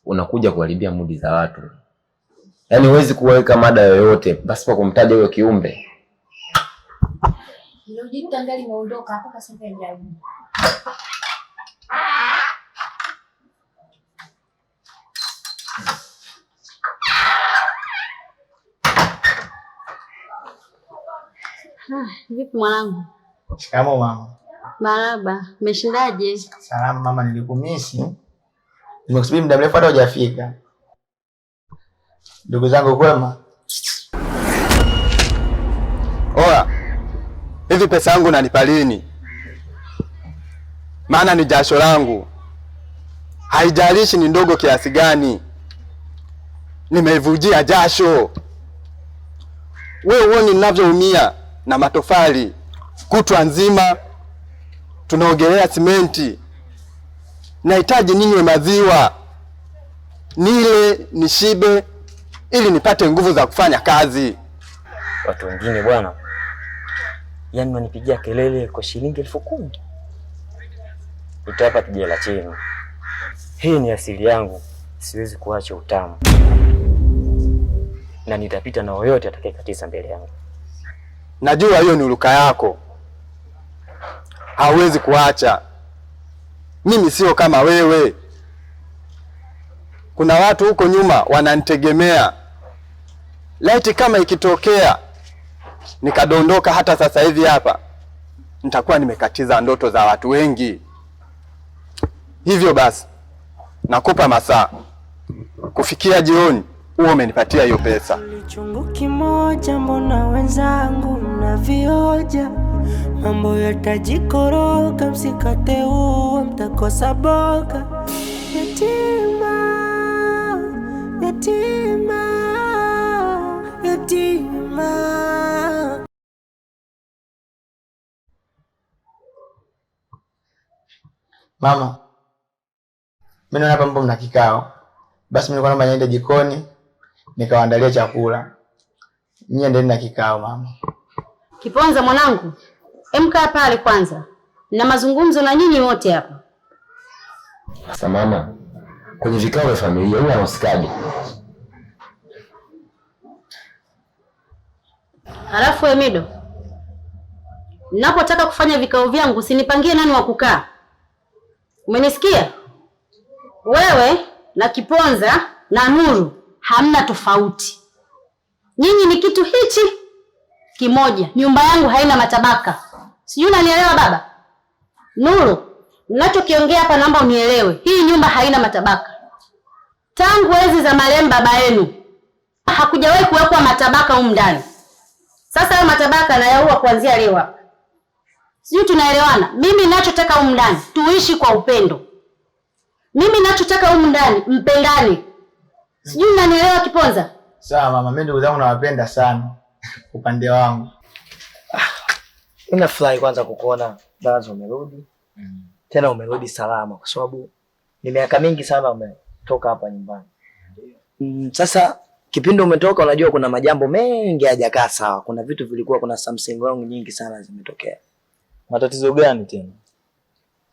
unakuja kuharibia mudi za watu. Yaani huwezi kuweka mada yoyote pasipo kumtaja huyo kiumbe. Ndio jitu angali maondoka hapa sasa hivi. Vipi mwanangu? Shikamoo mama. Marahaba. Umeshindaje? Salama mama, nilikumisi. Nimekusubiri muda mrefu hata hujafika. Ndugu zangu kwema? Oya, hivi pesa yangu nanipa lini? Maana ni jasho langu. Haijalishi ni ndogo kiasi gani, nimeivujia jasho. Wewe uone ninavyoumia na matofali kutwa nzima, tunaogelea simenti. Nahitaji ninywe maziwa, nile nishibe, ili nipate nguvu za kufanya kazi. Watu wengine bwana, yaani wanipigia kelele kwa shilingi 10,000. Utapa kijela chenu. Hii ni asili yangu, siwezi kuacha utamu. Na nitapita na yoyote atakayekatiza mbele yangu. Najua hiyo ni luka yako, hawezi kuacha. Mimi sio kama wewe. Kuna watu huko nyuma wananitegemea. Laiti kama ikitokea nikadondoka hata sasa hivi hapa, nitakuwa nimekatiza ndoto za watu wengi. Hivyo basi nakupa masaa kufikia jioni uwe umenipatia hiyo pesa. Chungu kimoja, mbona wenzangu mnavioja? Mambo yatajikoroga, msikate uwe mtakosa boga. Yatima, yatima, yatima. Mama, mimi naona hapa mna kikao. Basi mimi nilikuwa naomba niende jikoni nikawaandalia chakula. Nyie endeni na kikao mama. Kiponza mwanangu, emka pale kwanza. Na mazungumzo na nyinyi wote hapa. Sasa mama, kwenye vikao vya familia huwa unasikaje? Alafu Emido, ninapotaka kufanya vikao vyangu usinipangie nani wa kukaa. Umenisikia? Wewe na Kiponza na Nuru hamna tofauti. Nyinyi ni kitu hichi kimoja. Nyumba yangu haina matabaka. Sijui unanielewa baba? Nuru, ninachokiongea hapa naomba unielewe. Hii nyumba haina matabaka. Tangu enzi za marehemu baba yenu hakujawahi kuwekwa matabaka humu ndani. Sasa hayo matabaka nayaua kuanzia leo hapa. Sijui tunaelewana? Mimi ninachotaka humu ndani tuishi kwa upendo. Mimi ninachotaka humu ndani mpendane. Sijui unanielewa Kiponza? Sawa mama, mimi ndugu zangu nawapenda sana. Upande wangu. Ninafurahi kwanza kukuona bado umerudi. Tena umerudi salama kwa sababu ni miaka mingi sana umetoka hapa nyumbani. Sasa kipindi umetoka unajua kuna majambo mengi hayajakaa sawa. Kuna vitu vilikuwa kuna something wrong nyingi sana zimetokea. Matatizo gani tena?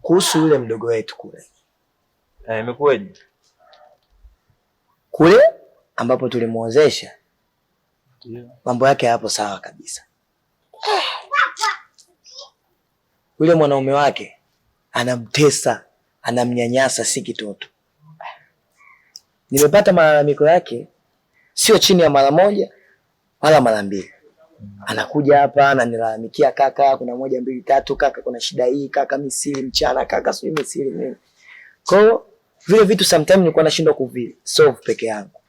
Kuhusu yule mdogo wetu kule. Imekuwaje? Kule ambapo tulimuozesha. Mambo yake hapo sawa kabisa. Yule mwanaume wake anamtesa, anamnyanyasa si kitoto. Nimepata malalamiko yake sio chini ya mara moja wala mara mbili. Anakuja hapa ananilalamikia, kaka kuna 1 2 3, kaka kuna shida hii, kaka misili mchana, kaka sio misili mimi. Kwa vile vitu sometimes nilikuwa nashindwa solve peke yangu.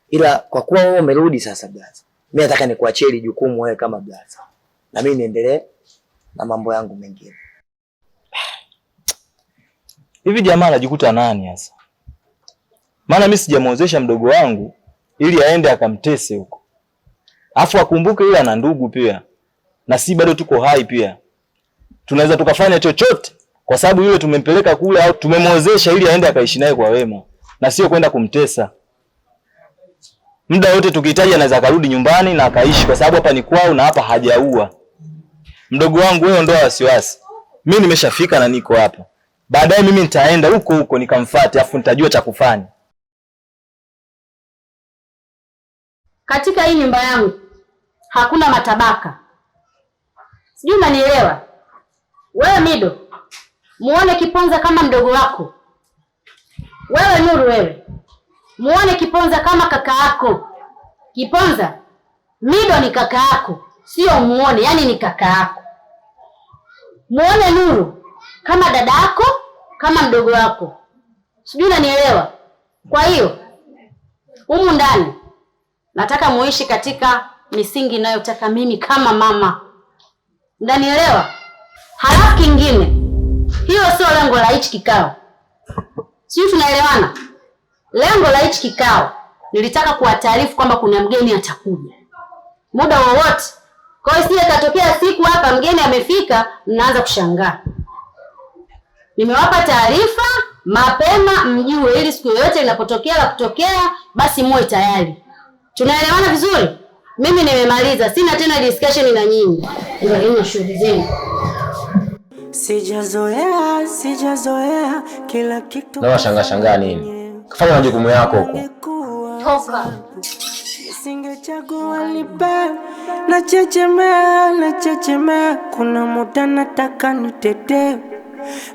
Ila kwa kuwa wewe umerudi sasa blaza, mimi nataka nikuachie ile jukumu wewe kama blaza. Na mimi niendelee na mambo yangu mengine. Hivi jamaa anajikuta nani sasa? Maana mimi sijamuozesha mdogo wangu ili aende akamtese huko. Afu akumbuke yule ana ndugu pia. Na si bado tuko hai pia. Tunaweza tukafanya chochote kwa sababu yule tumempeleka kule au tumemuozesha ili aende akaishi naye kwa wema na sio kwenda kumtesa. Muda wote tukihitaji anaweza karudi nyumbani na akaishi kwa sababu hapa ni kwao na hapa hajaua. Mdogo wangu wewe ondoa wasiwasi. Mimi nimeshafika na niko hapa. Baadaye mimi nitaenda huko nikamfuate afu nitajua cha kufanya. Katika hii nyumba yangu hakuna matabaka. Sijui unanielewa? Wewe Mido, muone Kiponza kama mdogo wako. Wewe Nuru wewe, muone Kiponza kama kaka yako. Kiponza, Mido ni kaka yako, sio muone, yani ni kaka yako. Muone Nuru kama dada yako, kama mdogo wako. Sijui unanielewa? Kwa hiyo humu ndani nataka muishi katika misingi ninayotaka mimi kama mama. Ndanielewa? Halafu kingine, hiyo sio lengo la hichi kikao. Sijui tunaelewana? Lengo la hichi kikao nilitaka kuwataarifu kwamba kuna mgeni atakuja muda wowote. Kwa hiyo sije katokea siku hapa mgeni amefika mnaanza kushangaa. Nimewapa taarifa mapema mjue ili siku yoyote inapotokea la kutokea basi muwe tayari. Tunaelewana vizuri? Mimi nimemaliza, sina tena discussion na nyinyi. Ndio shughuli zenu. Sijazoea kila kitu. Na washangaa nini? Kafanya majukumu yako huko. Toka. Nisingechagua lipe. Nachechemea. Kuna muda nataka nitetee.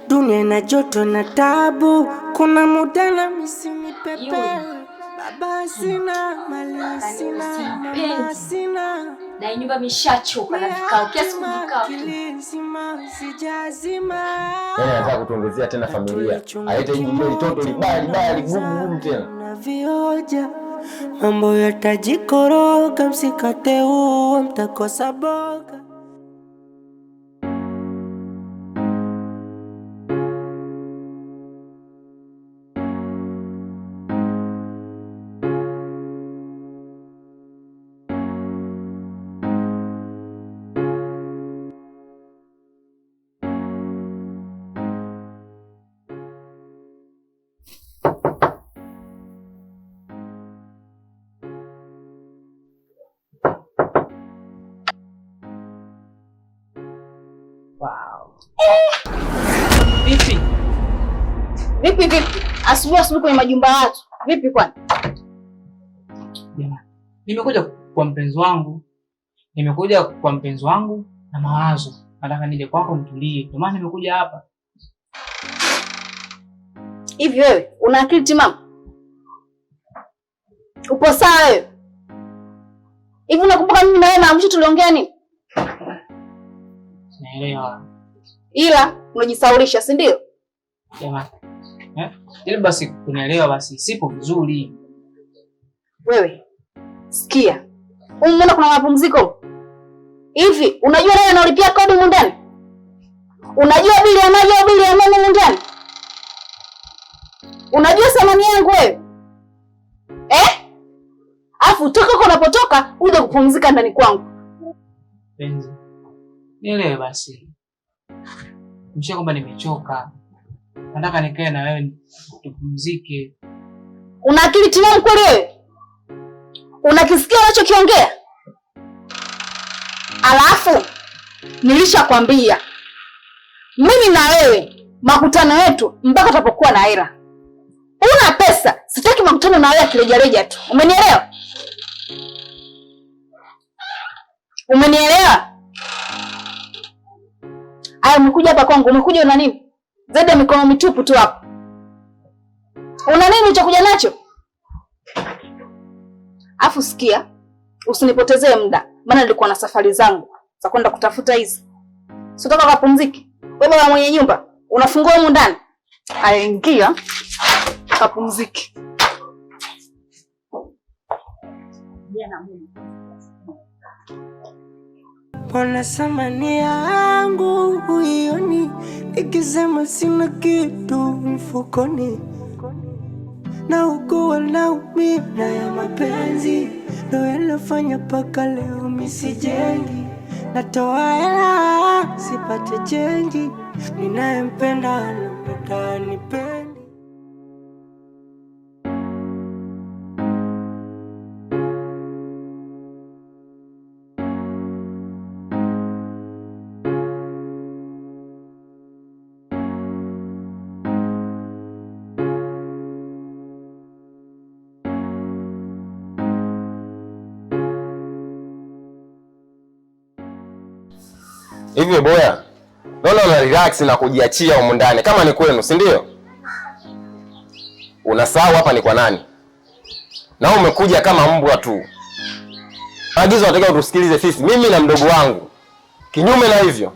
Dunia ina joto na tabu. Kuna muda na misimi pepe. Baba sina, mali sina, mama sina. Na nyumba mishachoka na vikao kiasi kuvikao. Yaani anataka kutuongezea tena familia. Aite hii ndio litoto libaya gumu tena. Na vioja. Mambo yatajikoroga, msikate huo mtakosa boga. Vipi? Asubuhi kwenye majumba ya watu. Vipi kwani? Nimekuja kwa mpenzi wangu. Nimekuja kwa mpenzi wangu na mawazo. Nataka nije kwako nitulie. Ndio maana nimekuja hapa. Hivi wewe una akili timamu? Upo sawa wewe? Hivi unakumbuka mimi na wewe na mwisho tuliongea nini? Naelewa. Ila unajisaulisha, si ndio? Jamani. Ile basi kunielewa basi sipo vizuri. Wewe sikia. Umeona kuna mapumziko? Hivi unajua nani analipia kodi huko ndani? Unajua bili ya maji au bili ya umeme huko ndani? Unajua thamani yangu wewe? Afu toka uko unapotoka uje kupumzika ndani kwangu. Penzi. Nielewe basi. Mshia kwamba nimechoka. Nataka nikae na wewe tupumzike. Una akili timamu kweli wewe? Unakisikia unachokiongea? Alafu nilishakwambia mimi na wewe makutano yetu mpaka tutapokuwa na hela. Una pesa, sitaki makutano na wewe kirejareja tu. Umenielewa? Umenielewa? Aya, umekuja hapa kwangu, umekuja una nini? Zaidi ya mikono mitupu tu hapo. Una nini ulichokuja nacho? Afu sikia, usinipotezee muda, maana nilikuwa na safari zangu za kwenda kutafuta hizi. Sitaka kapumzike. Wewe baba mwenye nyumba, unafungua huko ndani. Aingia kapumzike. Mbona thamani yangu huioni, nikisema sina kitu mfukoni, na ukuwa naumia na ya mapenzi ndo yanafanya paka leo misijengi. Natoa hela sipate chenji, ninayempenda anapenda nipendi. Hivi boya, naona una relax na kujiachia huko ndani kama ni kwenu, si ndio? Unasahau hapa ni kwa nani? Na umekuja kama mbwa tu. Agizo nataka utusikilize sisi, mimi na mdogo wangu. Kinyume na hivyo,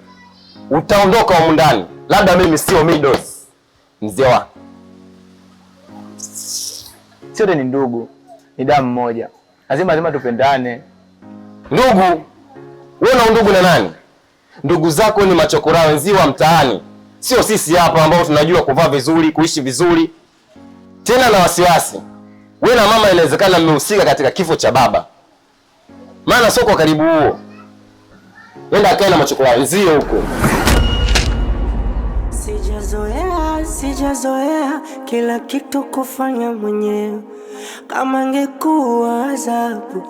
utaondoka huko ndani. Labda mimi sio Midos. Mzee wa. Sote ni ndugu, ni damu moja. Lazima tupendane. Ndugu? Wewe na ndugu na nani? Ndugu zako ni machokora wenzio wa mtaani. Sio sisi hapa ambao tunajua kuvaa vizuri, kuishi vizuri. Tena na wasiwasi. Wewe na mama inawezekana mmehusika katika kifo cha baba. Maana soko karibu huo. Nenda kae na machokora wenzio huko. Sijazoea kila kitu kufanya mwenyewe. Kama ingekuwa adhabu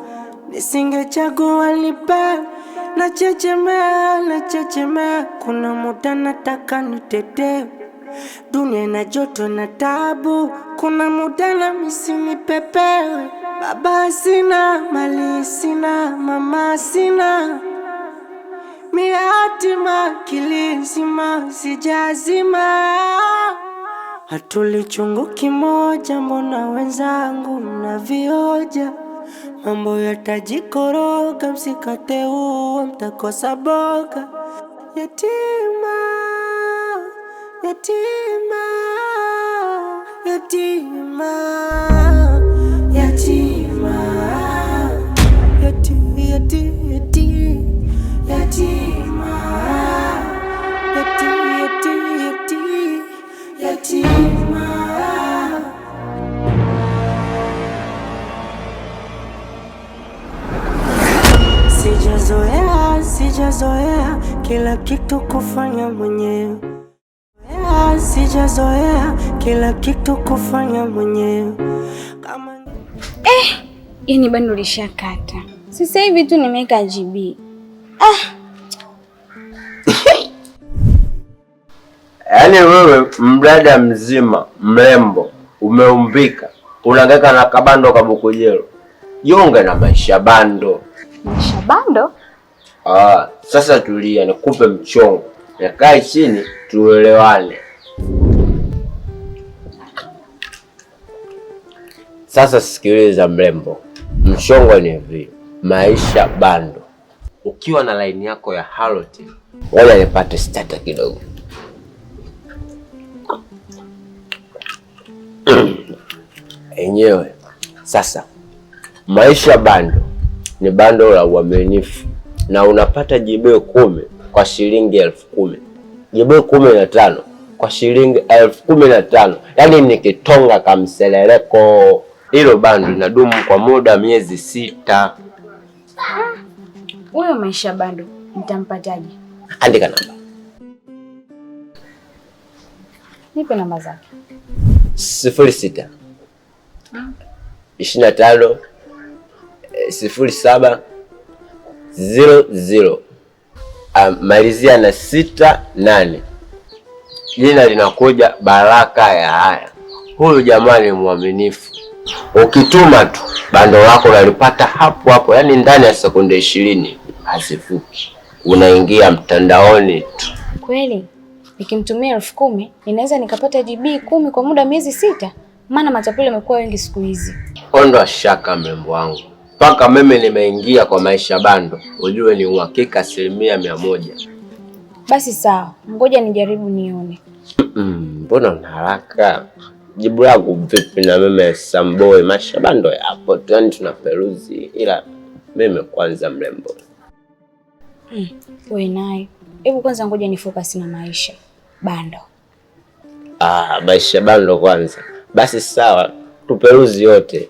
nisingechagua nipe. Nachechemea, kuna muda nataka nitetee. Dunia ina joto na tabu, kuna muda na misi nipepewe. Baba sina, mali sina, mama sina, miatima kilizima sijazima. Hatuli chungu kimoja, mbona wenzangu mnavioja? Mambo yatajikoroga, msikate uwa mtakosa boga. Yatima, yatima, yatima, yatima, yatima, yatima. Sijazoea kila kitu kufanya mwenyewe. Sijazoea kila kitu kufanya mwenyewe. Yani bado lishakata. Sasa hivi tu nimeweka GB. Yaani wewe mdada mzima, mrembo, umeumbika, unahangaika na kabando kabukujelo. Yonga na maisha bando. Maisha bando? Sasa tulia, nikupe mchongo. Nikae chini tuelewane. Sasa sikiliza mrembo. Mchongo ni hivi. Maisha bando. Ukiwa na line yako ya Halotel, wala nipate starter kidogo. Enyewe. Sasa maisha bando ni bando la uaminifu na unapata GB 10 kwa shilingi 10,000. GB 15 kwa shilingi 15,000. Yaani ni kitonga kamseleleko. Hilo bando linadumu kwa muda miezi 6. Huyo maisha bando nitampataje? Andika namba. Nipe namba zake. 06 25 07 00. Malizia na 68. Jina linakuja Baraka ya Haya. Huyu jamaa ni mwaminifu. Ukituma tu bando lako unalipata hapo hapo, yani ndani ya sekunde 20 hazifuki. Unaingia mtandaoni tu. Kweli? Nikimtumia 10,000 ninaweza nikapata GB 10 kwa muda miezi 6? Maana matapeli wamekuwa wengi siku hizi. Ondoa shaka mrembo wangu. Mpaka mimi nimeingia kwa maisha bando, ujue ni uhakika 100%. Basi sawa, ngoja nijaribu nione. Mbona una haraka? Jibu langu vipi na mimi Samboy, maisha bando yapo tu, yani tunaperuzi, ila mimi kwanza mrembo. Wewe naye. Hebu kwanza ngoja ni focus na maisha bando. Maisha bando kwanza. Basi sawa, tuperuzi yote.